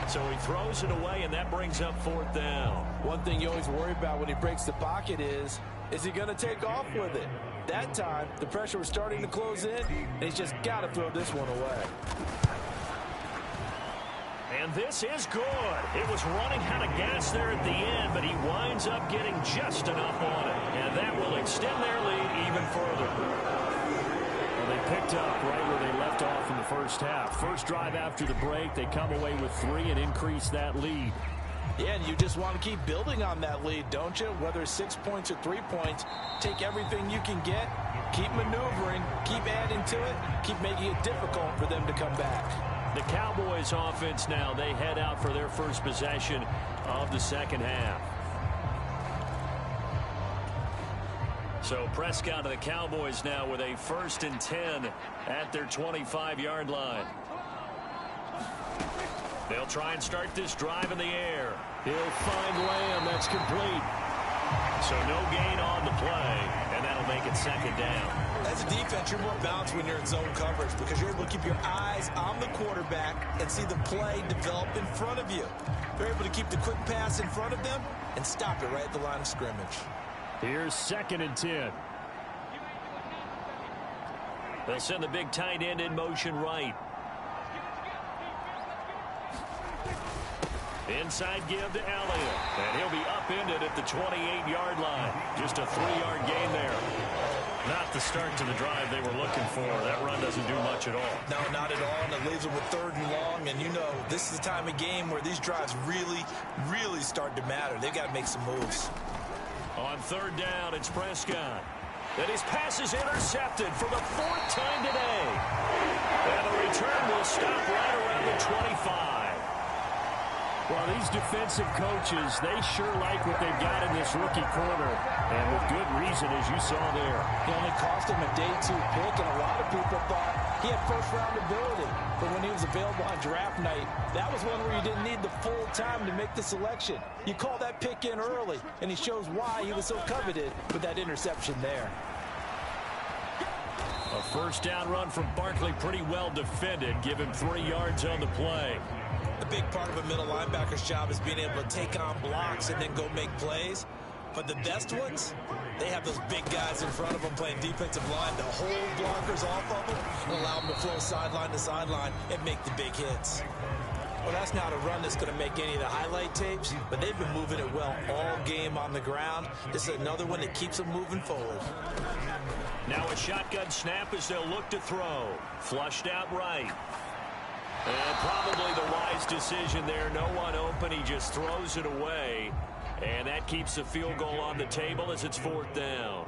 So he throws it away, and that brings up 4th down. One thing you always worry about when he breaks the pocket is he going to take off with it? That time, the pressure was starting to close in, and he's just got to throw this one away. And this is good. It was running out of gas there at the end, but he winds up getting just enough on it. And that will extend their lead even further. Well, they picked up right where they left off in the first half. First drive after the break, they come away with 3 and increase that lead. Yeah, and you just want to keep building on that lead, don't you? Whether it's 6 points or 3 points, take everything you can get, keep maneuvering, keep adding to it, keep making it difficult for them to come back. The Cowboys offense now, they head out for their first possession of the second half. So Prescott of the Cowboys now with a 1st and 10 at their 25-yard line. They'll try and start this drive in the air. He'll find Lamb. That's complete. So no gain on the play, and that'll make it 2nd down. As a defense, you're more balanced when you're in zone coverage because you're able to keep your eyes on the quarterback and see the play develop in front of you. You're able to keep the quick pass in front of them and stop it right at the line of scrimmage. Here's 2nd and 10. They'll send the big tight end in motion right. Inside give to Elliott. And he'll be upended at the 28-yard line. Just a 3-yard gain there. Not the start to the drive they were looking for. That run doesn't do much at all. No, not at all, and it leaves them with 3rd and long. And you know, this is the time of game where these drives really, really start to matter. They've got to make some moves. On 3rd down, it's Prescott. And his pass is intercepted for the 4th time today. And the return will stop right around the 25. Well, these defensive coaches, they sure like what they've got in this rookie corner. And with good reason, as you saw there. He only cost him a day 2 pick, and a lot of people thought he had first-round ability. But when he was available on draft night, that was one where you didn't need the full time to make the selection. You call that pick in early, and he shows why he was so coveted with that interception there. A first down run from Barkley, pretty well defended. Give him 3 yards on the play. A big part of a middle linebacker's job is being able to take on blocks and then go make plays. But the best ones, they have those big guys in front of them playing defensive line to hold blockers off of them and allow them to flow sideline to sideline and make the big hits. Well, that's not a run that's going to make any of the highlight tapes, but they've been moving it well all game on the ground. This is another one that keeps them moving forward. Now a shotgun snap as they'll look to throw. Flushed out right. And probably the wise decision there. No one open. He just throws it away. And that keeps the field goal on the table as it's 4th down.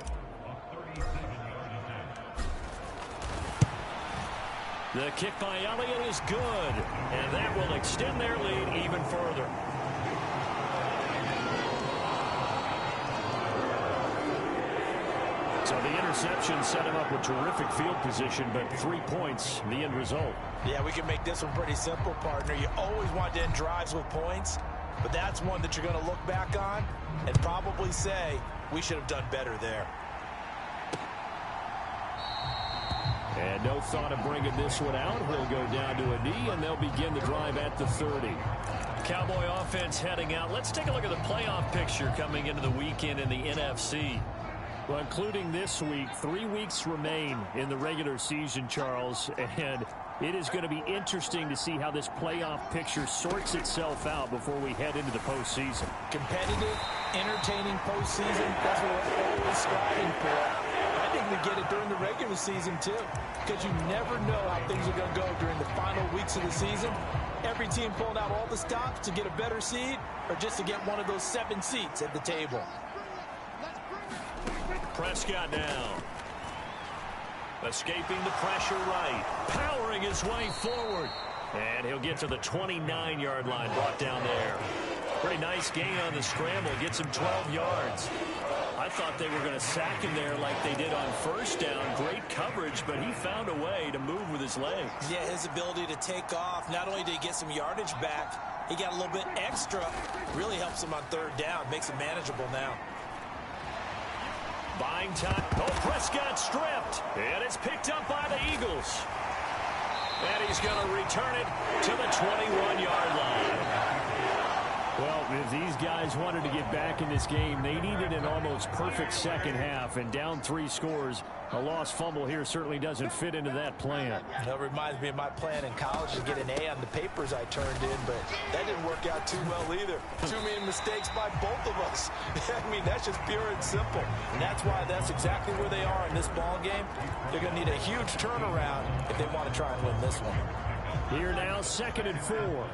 The kick by Elliott is good. And that will extend their lead even further. So the interception set him up with terrific field position, but 3 points, the end result. Yeah, we can make this one pretty simple, partner. You always want to end drives with points, but that's one that you're going to look back on and probably say, we should have done better there. And no thought of bringing this one out. He'll go down to a knee, and they'll begin the drive at the 30. Cowboy offense heading out. Let's take a look at the playoff picture coming into the weekend in the NFC. Well, including this week, 3 weeks remain in the regular season, Charles, and it is going to be interesting to see how this playoff picture sorts itself out before we head into the postseason. Competitive, entertaining postseason, that's what we're always striving for. I think we get it during the regular season, too, because you never know how things are going to go during the final weeks of the season. Every team pulling out all the stops to get a better seed or just to get one of those 7 seats at the table. Prescott now. Escaping the pressure right. Powering his way forward. And he'll get to the 29-yard line, brought down there. Pretty nice gain on the scramble. Gets him 12 yards. I thought they were going to sack him there like they did on first down. Great coverage, but he found a way to move with his legs. Yeah, his ability to take off. Not only did he get some yardage back, he got a little bit extra. Really helps him on 3rd down. Makes it manageable now. Buying time. Oh, Prescott stripped. And it's picked up by the Eagles. And he's going to return it to the 21-yard line. Well, if these guys wanted to get back in this game, they needed an almost perfect second half, and down 3 scores. A lost fumble here certainly doesn't fit into that plan. That reminds me of my plan in college to get an A on the papers I turned in, but that didn't work out too well either. Too many mistakes by both of us. I mean, that's just pure and simple. And that's why that's exactly where they are in this ball game. They're going to need a huge turnaround if they want to try and win this one. Here now, 2nd and 4.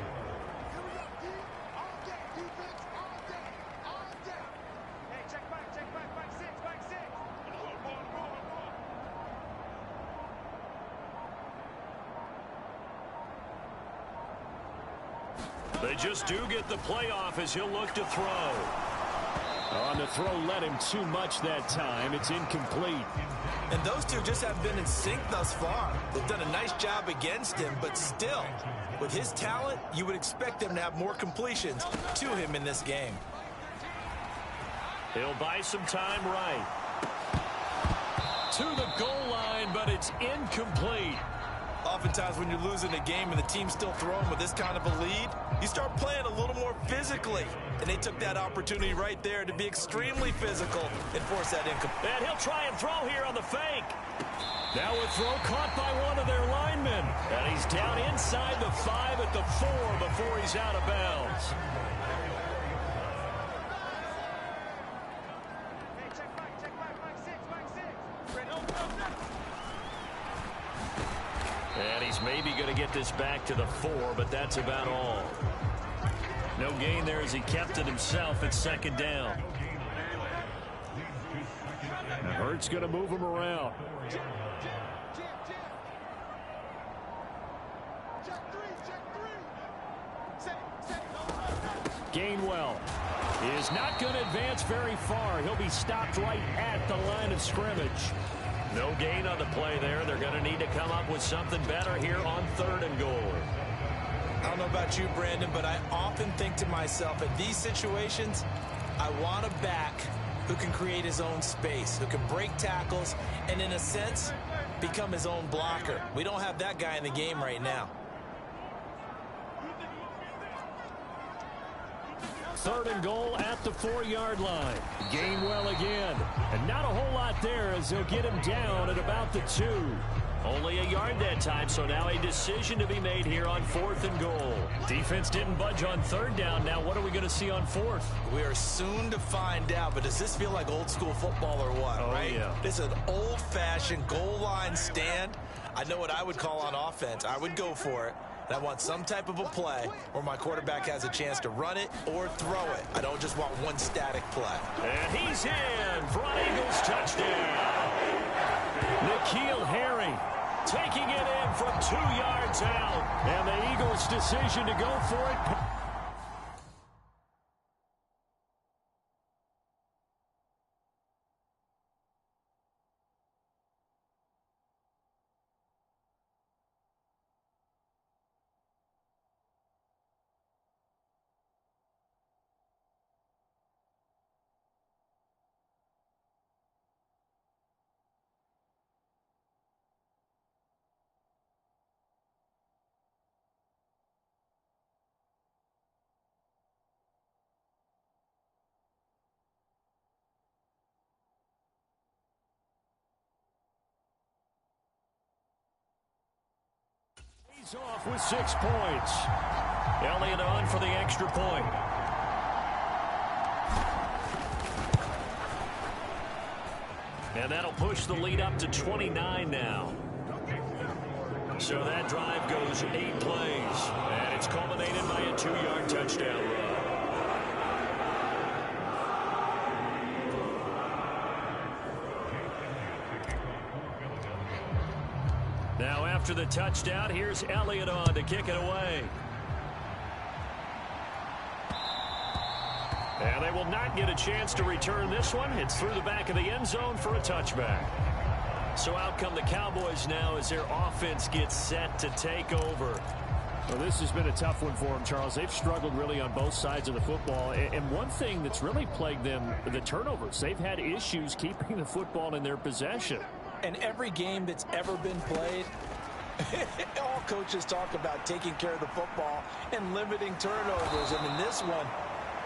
They just do get the playoff as he'll look to throw. On the throw, led him too much that time. It's incomplete. And those two just haven't been in sync thus far. They've done a nice job against him, but still, with his talent, you would expect them to have more completions to him in this game. He'll buy some time right. To the goal line, but it's incomplete. Oftentimes when you're losing a game and the team's still throwing with this kind of a lead, you start playing a little more physically. And they took that opportunity right there to be extremely physical and force that incomplete. And he'll try and throw here on the fake. Now a throw caught by one of their linemen. And he's down inside the 5 at the 4 before he's out of bounds. And he's maybe going to get this back to the 4, but that's about all. No gain there as he kept it himself at 2nd down. And Hurts going to move him around. Gainwell is not going to advance very far. He'll be stopped right at the line of scrimmage. No gain on the play there. They're going to need to come up with something better here on 3rd and goal. I don't know about you, Brandon, but I often think to myself, in these situations, I want a back who can create his own space, who can break tackles, and in a sense, become his own blocker. We don't have that guy in the game right now. 3rd and goal at the 4-yard line. Gainwell again. And not a whole lot there as they'll get him down at about the 2. Only a yard that time, so now a decision to be made here on 4th and goal. Defense didn't budge on 3rd down. Now what are we going to see on 4th? We are soon to find out, but does this feel like old school football or what, right? Yeah. This is an old-fashioned goal line stand. I know what I would call on offense. I would go for it. And I want some type of a play where my quarterback has a chance to run it or throw it. I don't just want one static play. And he's in for an Eagles touchdown. N'Keal Harry taking it in from 2 yards out. And the Eagles' decision to go for it. He's off with 6 points. Elliott on for the extra point. And that'll push the lead up to 29 now. So that drive goes 8 plays. And it's culminated by a 2-yard touchdown run. Now after the touchdown, here's Elliott on to kick it away. And they will not get a chance to return this one. It's through the back of the end zone for a touchback. So out come the Cowboys now as their offense gets set to take over. Well, this has been a tough one for them, Charles. They've struggled really on both sides of the football. And one thing that's really plagued them, the turnovers. They've had issues keeping the football in their possession. And every game that's ever been played, all coaches talk about taking care of the football and limiting turnovers. And in this one,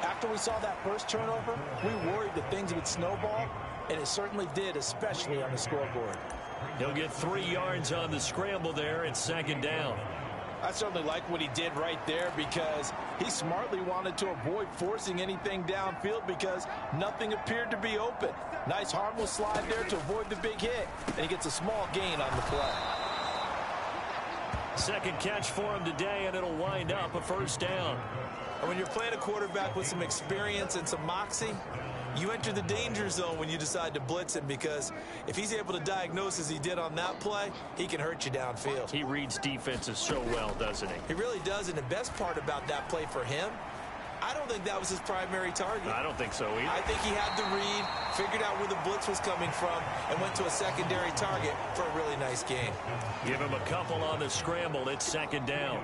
after we saw that first turnover, we worried that things would snowball, and it certainly did, especially on the scoreboard. He'll get 3 yards on the scramble there at 2nd down. I certainly like what he did right there because he smartly wanted to avoid forcing anything downfield because nothing appeared to be open. Nice harmless slide there to avoid the big hit, and he gets a small gain on the play. Second catch for him today, and it'll wind up a 1st down. And when you're playing a quarterback with some experience and some moxie, you enter the danger zone when you decide to blitz him because if he's able to diagnose as he did on that play, he can hurt you downfield. He reads defenses so well, doesn't he? He really does, and the best part about that play for him, I don't think that was his primary target. I don't think so either. I think he had the read, figured out where the blitz was coming from, and went to a secondary target for a really nice gain. Give him a couple on the scramble. It's 2nd down.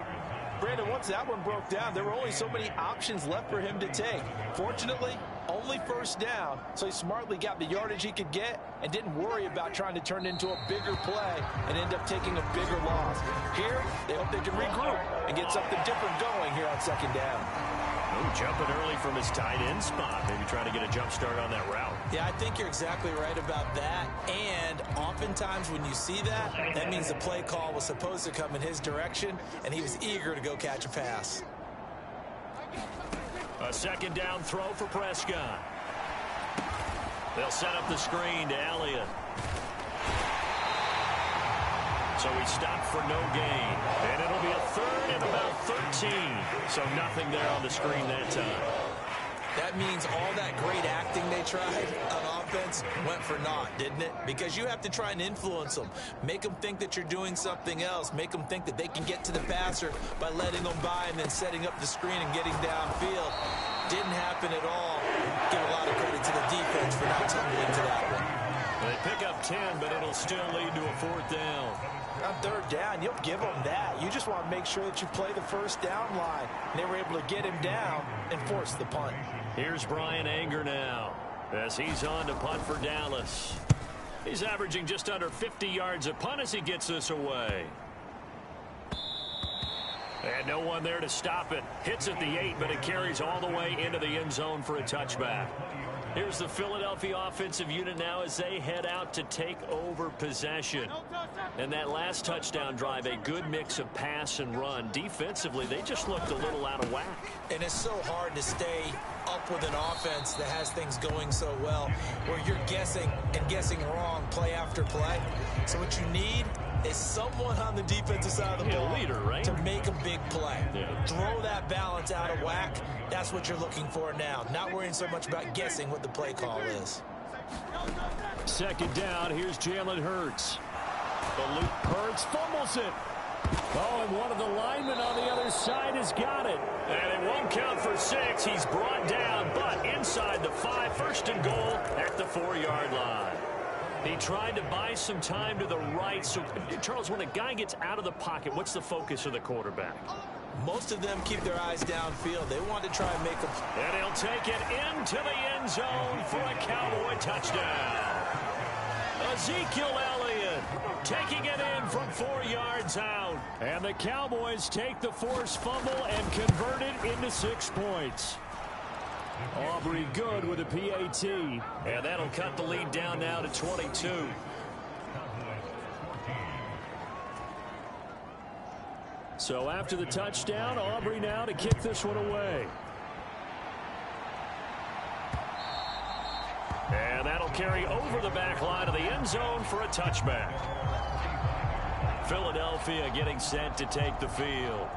Brandon, once that one broke down, there were only so many options left for him to take. Fortunately, only 1st down, so he smartly got the yardage he could get and didn't worry about trying to turn it into a bigger play and end up taking a bigger loss. Here, they hope they can regroup and get something different going here on 2nd down. Ooh, jumping early from his tight end spot. Maybe trying to get a jump start on that route. Yeah, I think you're exactly right about that. And oftentimes when you see that, that means the play call was supposed to come in his direction, and he was eager to go catch a pass. A 2nd down throw for Prescott. They'll set up the screen to Elliott. So he stopped for no gain. And it'll be a 3rd and about 13. So nothing there on the screen that time. That means all that great acting they tried on offense went for naught, didn't it? Because you have to try and influence them. Make them think that you're doing something else. Make them think that they can get to the passer by letting them by and then setting up the screen and getting downfield. Didn't happen at all. Give a lot of credit to the defense for not tumbling to that one. They pick up 10, but it'll still lead to a 4th down. On 3rd down, you'll give them that. You just want to make sure that you play the 1st down line. And they were able to get him down and force the punt. Here's Brian Anger now as he's on to punt for Dallas. He's averaging just under 50 yards a punt as he gets this away. And no one there to stop it. Hits at the 8, but it carries all the way into the end zone for a touchback. Here's the Philadelphia offensive unit now as they head out to take over possession. And that last touchdown drive, a good mix of pass and run. Defensively, they just looked a little out of whack. And it's so hard to stay up with an offense that has things going so well, where you're guessing and guessing wrong play after play. So what you need is someone on the defensive side of the ball, leader, right? to make a big play. Yeah. Throw that balance out of whack. That's what you're looking for now. Not worrying so much about guessing what the play call is. Second down, here's Jalen Hurts. The loop, Hurts fumbles it. Oh, and one of the linemen on the other side has got it. And it won't count for 6. He's brought down, but inside the 5, first and goal at the 4-yard line. He tried to buy some time to the right. So, Charles, when a guy gets out of the pocket, what's the focus of the quarterback? Most of them keep their eyes downfield. They want to try and make a... And he'll take it into the end zone for a Cowboy touchdown. Ezekiel Elliott taking it in from 4 yards out. And the Cowboys take the forced fumble and convert it into 6 points. Aubrey good with a PAT. And that'll cut the lead down now to 22. So after the touchdown, Aubrey now to kick this one away. And that'll carry over the back line of the end zone for a touchback. Philadelphia getting set to take the field.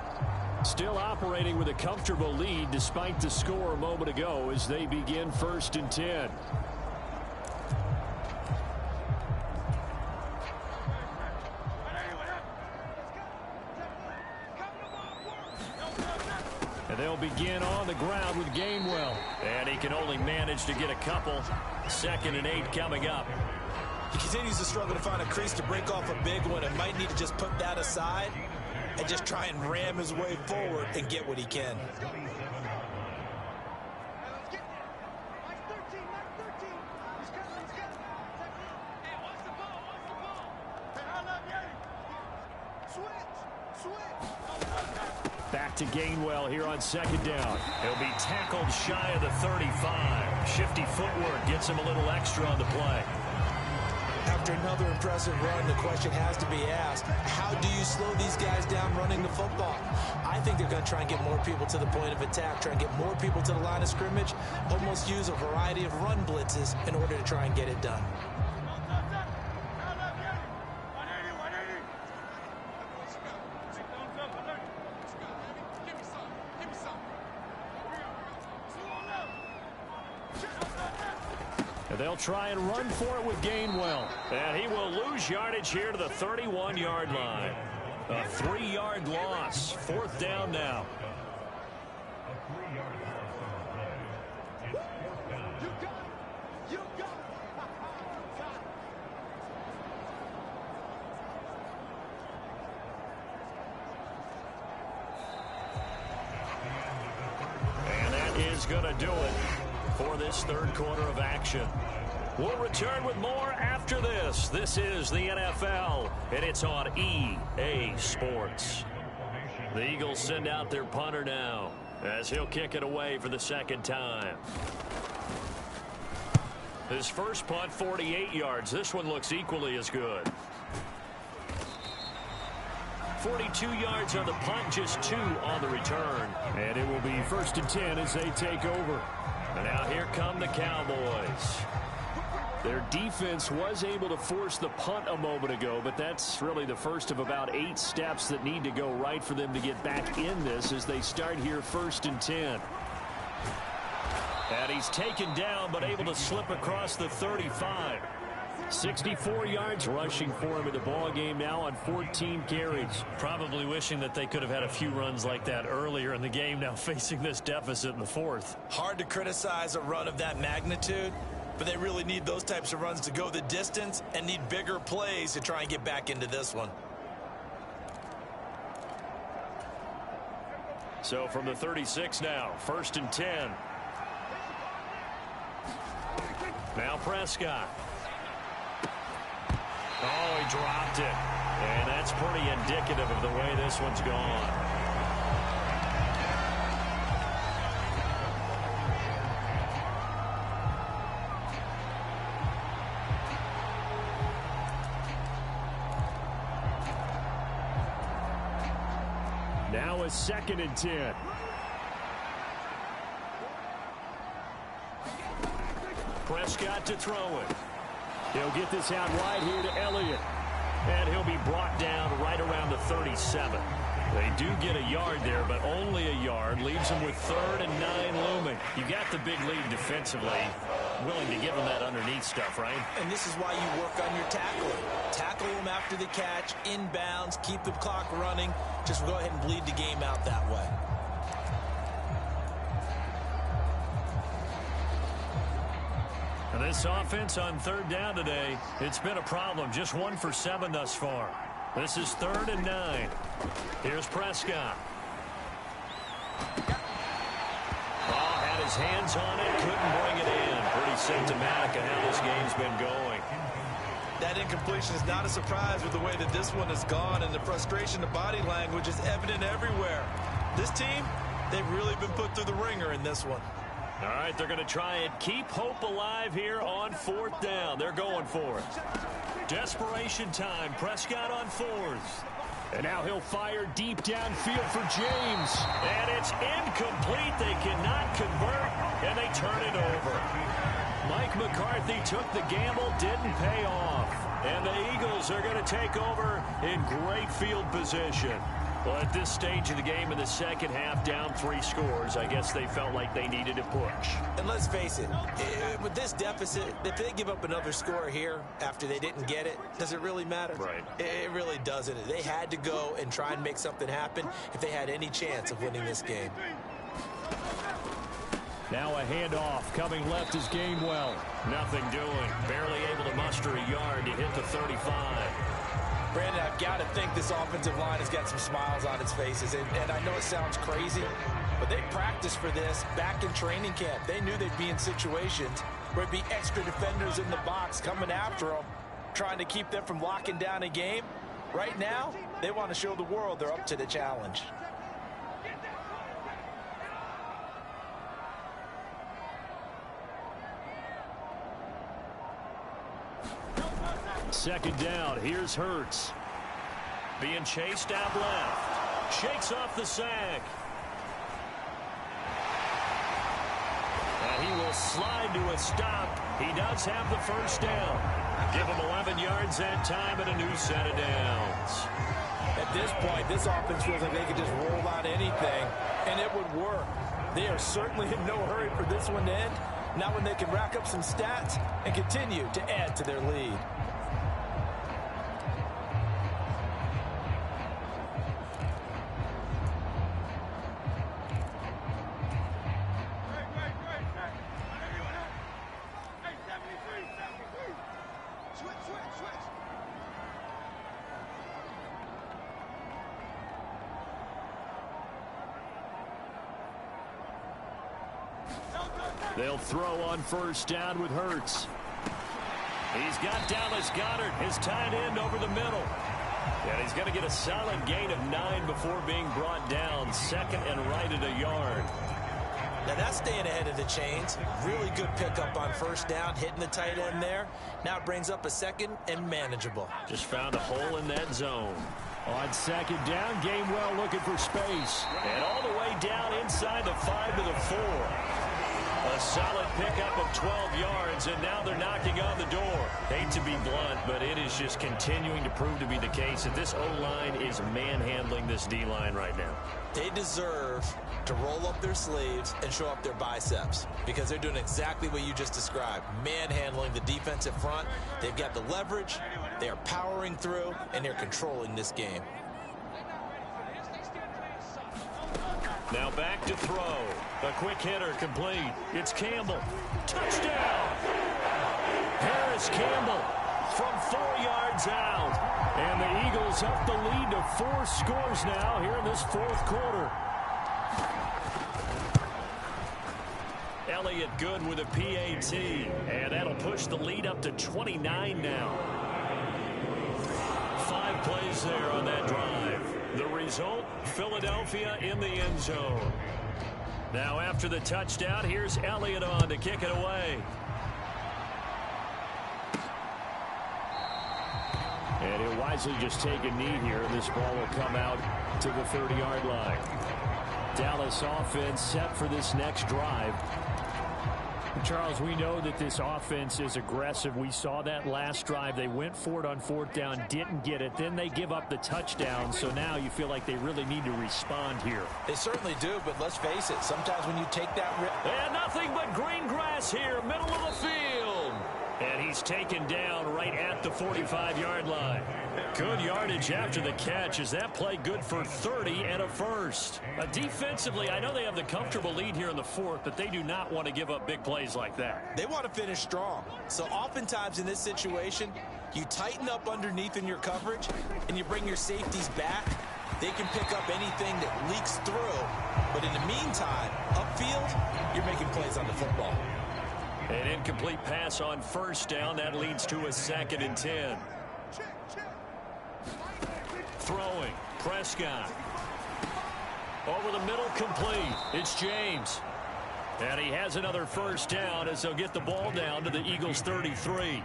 Still operating with a comfortable lead despite the score a moment ago as they begin 1st and 10. And they'll begin on the ground with Gainwell. And he can only manage to get a couple. 2nd and 8 coming up. He continues to struggle to find a crease to break off a big one and might need to just put that aside and just try and ram his way forward and get what he can. Back to Gainwell here on 2nd down. He'll be tackled shy of the 35. Shifty footwork gets him a little extra on the play. After another impressive run, the question has to be asked, how do you slow these guys down running the football? I think they're going to try and get more people to the point of attack, try and get more people to the line of scrimmage, almost use a variety of run blitzes in order to try and get it done. They'll try and run for it with Gainwell. And he will lose yardage here to the 31-yard line. A 3-yard loss. 4th down now. And that is going to do it for this 3rd quarter of action. We'll return with more after this. This is the NFL, and it's on EA Sports. The Eagles send out their punter now as he'll kick it away for the 2nd time. His first punt, 48 yards. This one looks equally as good. 42 yards on the punt, just 2 on the return. And it will be 1st and 10 as they take over. And now here come the Cowboys. Their defense was able to force the punt a moment ago, but that's really the first of about 8 steps that need to go right for them to get back in this as they start here 1st and 10. And he's taken down, but able to slip across the 35. 64 yards rushing for him in the ball game now on 14 carries. Probably wishing that they could have had a few runs like that earlier in the game, now facing this deficit in the 4th. Hard to criticize a run of that magnitude, but they really need those types of runs to go the distance and need bigger plays to try and get back into this one. So from the 36 now, 1st and 10. Now Prescott. dropped it. And that's pretty indicative of the way this one's gone. Now a 2nd and 10. Prescott to throw it. He'll get this out wide here to Elliott. And he'll be brought down right around the 37. They do get a yard there, but only a yard. Leaves them with 3rd and 9 looming. You got the big lead defensively. Willing to give them that underneath stuff, right? And this is why you work on your tackling. Tackle them after the catch, inbounds, keep the clock running. Just go ahead and bleed the game out that way. And this offense on 3rd down today, it's been a problem. Just 1 for 7 thus far. This is 3rd and 9. Here's Prescott. Oh, had his hands on it, couldn't bring it in. Pretty symptomatic of how this game's been going. That incompletion is not a surprise with the way that this one has gone, and the frustration, the body language is evident everywhere. This team, they've really been put through the ringer in this one. All right, they're going to try and keep hope alive here on 4th down. They're going for it. Desperation time. Prescott on 4th. And now he'll fire deep downfield for James. And it's incomplete. They cannot convert, and they turn it over. Mike McCarthy took the gamble, didn't pay off. And the Eagles are going to take over in great field position. Well, at this stage of the game in the second half, down 3 scores, I guess they felt like they needed a push. And let's face it, with this deficit, if they give up another score here after they didn't get it, does it really matter? Right. It really doesn't. They had to go and try and make something happen if they had any chance of winning this game. Now a handoff coming left is Gainwell. Nothing doing. Barely able to muster a yard to hit the 35. Brandon, I've got to think this offensive line has got some smiles on its faces. And I know it sounds crazy, but they practiced for this back in training camp. They knew they'd be in situations where it'd be extra defenders in the box coming after them, trying to keep them from locking down a game. Right now, they want to show the world they're up to the challenge. Second down. Here's Hurts. Being chased out left. Shakes off the sack. And he will slide to a stop. He does have the first down. Give him 11 yards that time and a new set of downs. At this point, this offense feels like they could just roll out anything, and it would work. They are certainly in no hurry for this one to end. Not when they can rack up some stats and continue to add to their lead. They'll throw on first down with Hurts. He's got Dallas Goedert, his tight end, over the middle. And he's going to get a solid gain of 9 before being brought down. Second and right at a yard. Now that's staying ahead of the chains. Really good pickup on first down, hitting the tight end there. Now it brings up a second and manageable. Just found a hole in that zone. On second down, Gainwell looking for space. And all the way down inside the 5 to the 4. A solid pickup of 12 yards, and now they're knocking on the door. Hate to be blunt, but it is just continuing to prove to be the case that this O-line is manhandling this D-line right now. They deserve to roll up their sleeves and show up their biceps because they're doing exactly what you just described, manhandling the defensive front. They've got the leverage, they are powering through, and they're controlling this game. Now back to throw. A quick hitter complete. It's Campbell. Touchdown! Harris Campbell from 4 yards out. And the Eagles up the lead to 4 scores now here in this fourth quarter. Elliott good with a PAT. And that'll push the lead up to 29 now. scores there on that drive. The result, Philadelphia in the end zone. Now after the touchdown, here's Elliott on to kick it away. And he'll wisely just take a knee here, and this ball will come out to the 30-yard line. Dallas offense set for this next drive. Charles, we know that this offense is aggressive. We saw that last drive. They went for it on fourth down, didn't get it. Then they give up the touchdown. So now you feel like they really need to respond here. They certainly do, but let's face it. Sometimes when you take that risk. And nothing but green grass here, middle of the field. And he's taken down right at the 45-yard line. Good yardage after the catch. Is that play good for 30 and a first? Defensively, I know they have the comfortable lead here in the fourth, but they do not want to give up big plays like that. They want to finish strong. So oftentimes in this situation, you tighten up underneath in your coverage, and you bring your safeties back. They can pick up anything that leaks through. But in the meantime, upfield, you're making plays on the football. An incomplete pass on first down. That leads to a 2nd and 10. Throwing. Prescott. Over the middle, complete. It's James. And he has another first down as they'll get the ball down to the Eagles 33.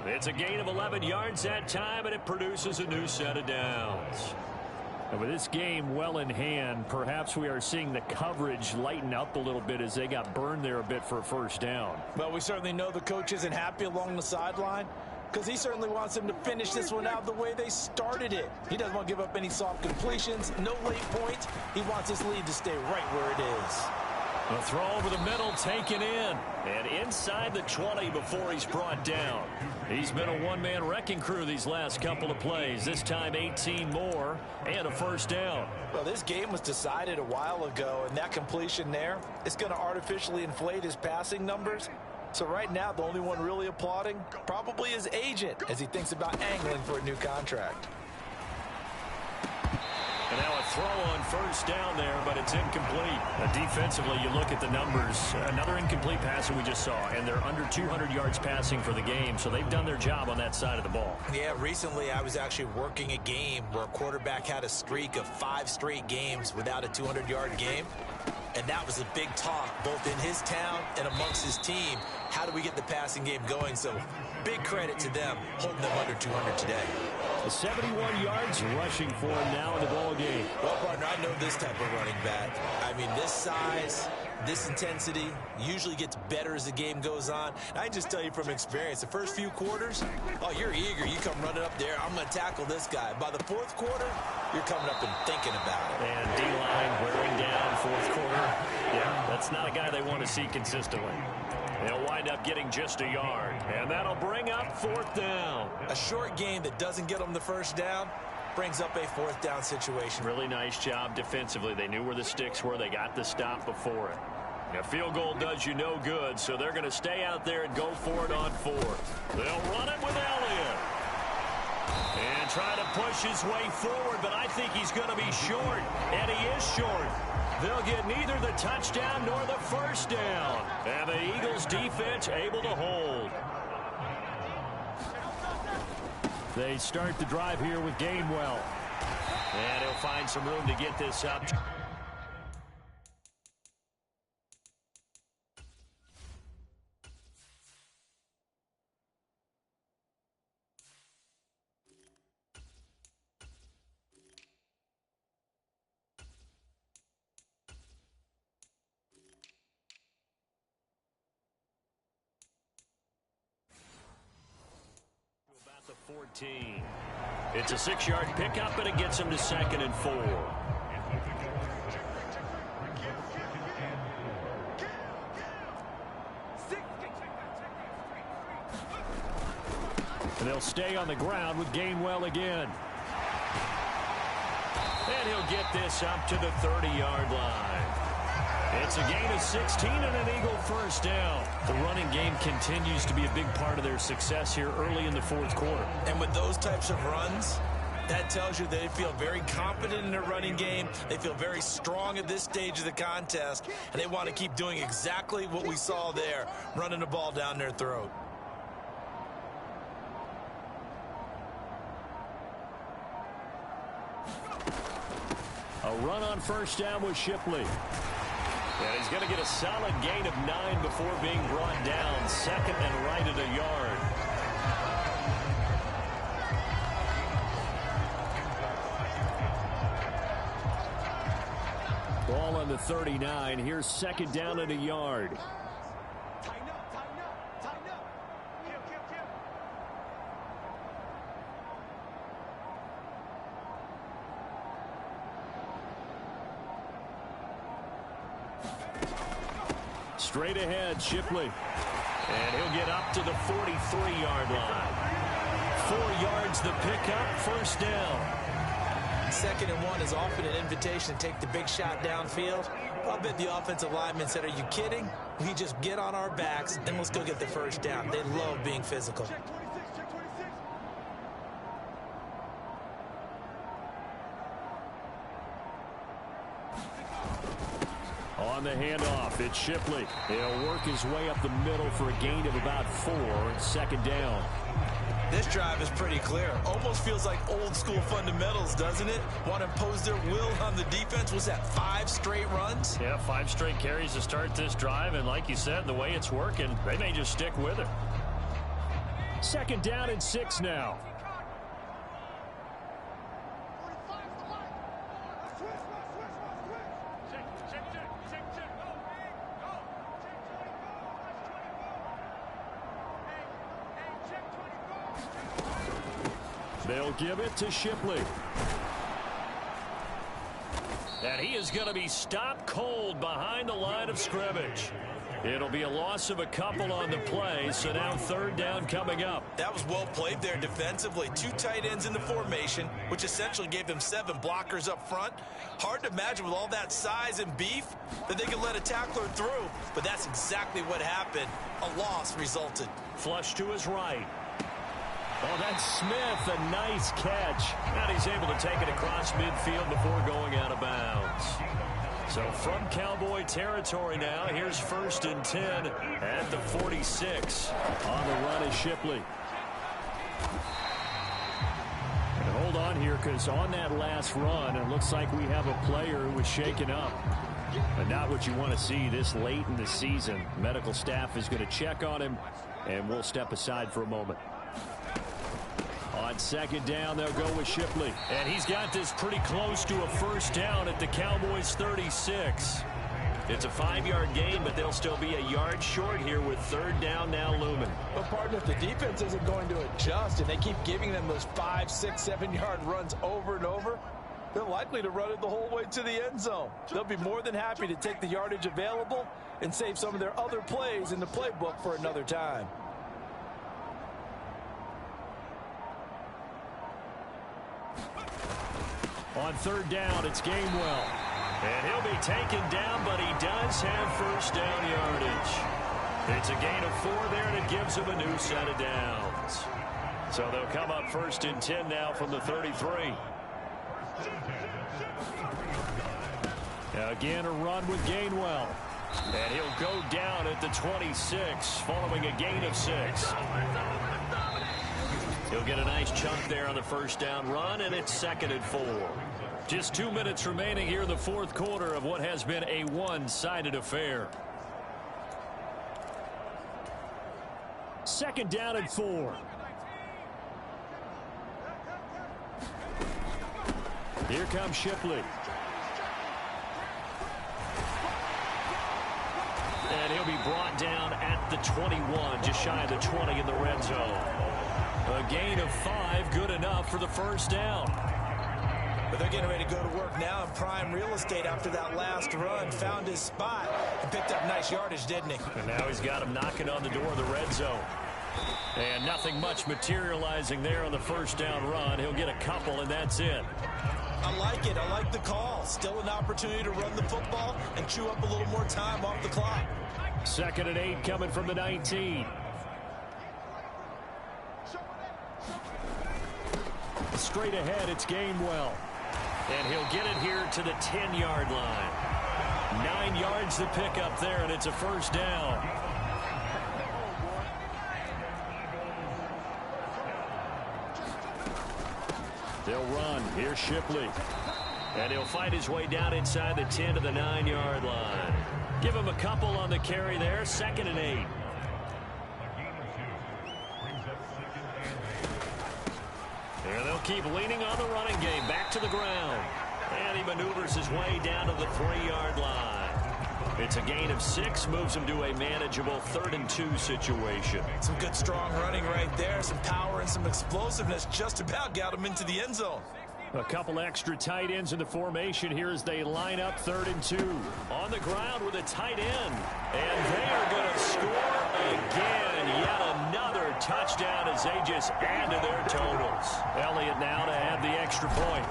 It's a gain of 11 yards that time, and it produces a new set of downs. And with this game well in hand, perhaps we are seeing the coverage lighten up a little bit as they got burned there a bit for a first down. Well, we certainly know the coach isn't happy along the sideline because he certainly wants them to finish this one out the way they started it. He doesn't want to give up any soft completions, no late points. He wants his lead to stay right where it is. A throw over the middle, taken in. And inside the 20 before he's brought down. He's been a one-man wrecking crew these last couple of plays. This time 18 more and a first down. Well, this game was decided a while ago, and that completion there is going to artificially inflate his passing numbers. So right now, the only one really applauding probably his agent as he thinks about angling for a new contract. And now a throw on first down there, but it's incomplete. Defensively, you look at the numbers. Another incomplete pass that we just saw, and they're under 200 yards passing for the game, so they've done their job on that side of the ball. Yeah, recently I was actually working a game where a quarterback had a streak of 5 straight games without a 200-yard game. And that was a big talk, both in his town and amongst his team. How do we get the passing game going? So big credit to them holding them under 200 today. 71 yards rushing for him now in the ball game. Well, partner, I know this type of running back. I mean, this size, this intensity usually gets better as the game goes on. And I can just tell you from experience, the first few quarters, oh, you're eager. You come running up there. I'm going to tackle this guy. By the fourth quarter, you're coming up and thinking about it. And D-line wearing down fourth quarter. Yeah, that's not a guy they want to see consistently. They'll wind up getting just a yard. And that'll bring up fourth down. A short game that doesn't get them the first down brings up a fourth down situation. Really nice job defensively. They knew where the sticks were. They got the stop before it. A field goal does you no good, so they're going to stay out there and go for it on fourth. They'll run it with Elliott. And try to push his way forward, but I think he's going to be short. And he is short. They'll get neither the touchdown nor the first down. And the Eagles defense able to hold. They start the drive here with Gainwell. And he'll find some room to get this up. The 14. It's a 6-yard pickup, and it gets him to 2nd and 4. And they'll stay on the ground with Gainwell again. And he'll get this up to the 30-yard line. It's a gain of 16 and an Eagle first down. The running game continues to be a big part of their success here early in the fourth quarter. And with those types of runs, that tells you they feel very confident in their running game. They feel very strong at this stage of the contest, and they want to keep doing exactly what we saw there, running the ball down their throat. run on first down with Shipley. And he's going to get a solid gain of 9 before being brought down. Second and right at a yard. Ball on the 39. Here's second down at a yard. Tighten up, tighten up, tighten up. Kill. Straight ahead, Shipley. And he'll get up to the 43-yard line. 4 yards the pickup, first down. 2nd and 1 is often an invitation to take the big shot downfield. I'll bet the offensive lineman said, are you kidding? We just get on our backs and let's go get the first down. They love being physical. On the handoff, it's Shipley. He'll work his way up the middle for a gain of about 4. Second down. This drive is pretty clear. Almost feels like old school fundamentals, doesn't it? Want to impose their will on the defense. Was that 5 straight runs? Yeah, 5 straight carries to start this drive. And like you said, the way it's working, they may just stick with it. Second down and 6 now. They'll give it to Shipley. And he is going to be stopped cold behind the line of scrimmage. It'll be a loss of a couple on the play, so now third down coming up. That was well played there defensively. 2 tight ends in the formation, which essentially gave them 7 blockers up front. Hard to imagine with all that size and beef that they could let a tackler through, but that's exactly what happened. A loss resulted. Flush to his right. Oh, that's Smith. A nice catch. And he's able to take it across midfield before going out of bounds. So from Cowboy territory now, here's 1st and 10 at the 46. On the run is Shipley. And hold on here, because on that last run, it looks like we have a player who was shaken up. But not what you want to see this late in the season. Medical staff is going to check on him, and we'll step aside for a moment. On second down, they'll go with Shipley. And he's got this pretty close to a first down at the Cowboys' 36. It's a 5-yard gain, but they'll still be a yard short here with third down now looming. But, partner, if the defense isn't going to adjust and they keep giving them those 5, 6, 7-yard runs over and over, they're likely to run it the whole way to the end zone. They'll be more than happy to take the yardage available and save some of their other plays in the playbook for another time. On third down, it's Gainwell. And he'll be taken down, but he does have first down yardage. It's a gain of 4 there, and it gives him a new set of downs. So they'll come up 1st and 10 now from the 33. Again, a run with Gainwell. And he'll go down at the 26, following a gain of 6. He'll get a nice chunk there on the first down run, and it's 2nd and 4. Just 2 minutes remaining here in the 4th quarter of what has been a one-sided affair. Second down and 4. Here comes Shipley. And he'll be brought down at the 21, just shy of the 20 in the red zone. A gain of 5, good enough for the first down. But they're getting ready to go to work now in prime real estate after that last run. Found his spot and picked up nice yardage, didn't he? And now he's got him knocking on the door of the red zone. And nothing much materializing there on the first down run. He'll get a couple, and that's it. I like it. I like the call. Still an opportunity to run the football and chew up a little more time off the clock. 2nd and 8 coming from the 19. Straight ahead, it's Gainwell. And he'll get it here to the 10-yard line. 9 yards to pick up there, and it's a first down. They'll run. Here's Shipley. And he'll fight his way down inside the 10 to the 9-yard line. Give him a couple on the carry there. 2nd and 8. And they'll keep leaning on the running game. Back to the ground. And he maneuvers his way down to the 3-yard line. It's a gain of 6, moves him to a manageable 3rd and 2 situation. Some good strong running right there. Some power and some explosiveness just about got him into the end zone. A couple extra tight ends in the formation here as they line up 3rd and 2. On the ground with a tight end. And they are going to score again. Yet another touchdown as they just add to their totals. Elliott now to add the extra point.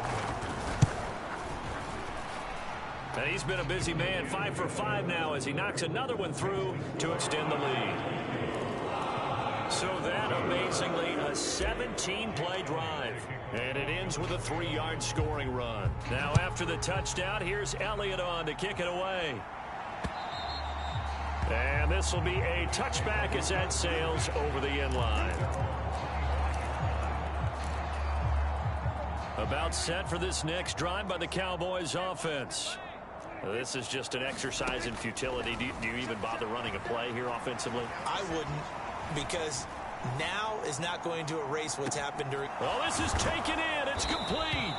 And he's been a busy man. 5 for 5 now as he knocks another one through to extend the lead. So that, amazingly, a 17-play drive. And it ends with a 3-yard scoring run. Now, after the touchdown, here's Elliott on to kick it away. And this will be a touchback as that sails over the end line. About set for this next drive by the Cowboys offense. This is just an exercise in futility. Do you even bother running a play here offensively? I wouldn't, because now is not going to erase what's happened during. Oh, this is taken in. It's complete.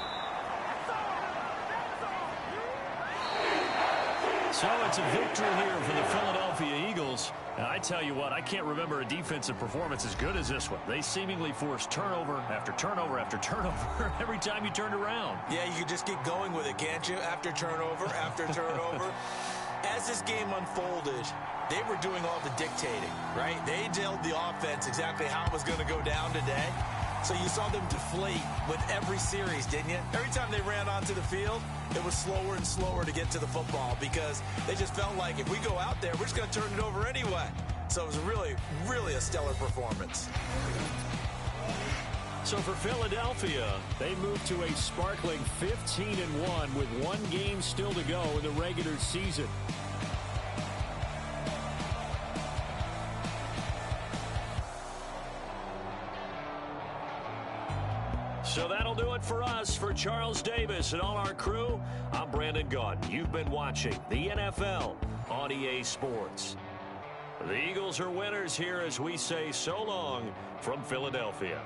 So it's a victory here for the Philadelphia Eagles. And I tell you what, I can't remember a defensive performance as good as this one. They seemingly forced turnover after turnover after turnover every time you turned around. Yeah, you could just get going with it, can't you? After turnover, after turnover. As this game unfolded, they were doing all the dictating, right? They told the offense exactly how it was going to go down today. So you saw them deflate with every series, didn't you? Every time they ran onto the field, it was slower and slower to get to the football because they just felt like if we go out there, we're just going to turn it over anyway. So it was really, really a stellar performance. So for Philadelphia, they move to a sparkling 15-1 with 1 game still to go in the regular season. So that'll do it for us. For Charles Davis and all our crew, I'm Brandon Gaudin. You've been watching the NFL on EA Sports. The Eagles are winners here as we say so long from Philadelphia.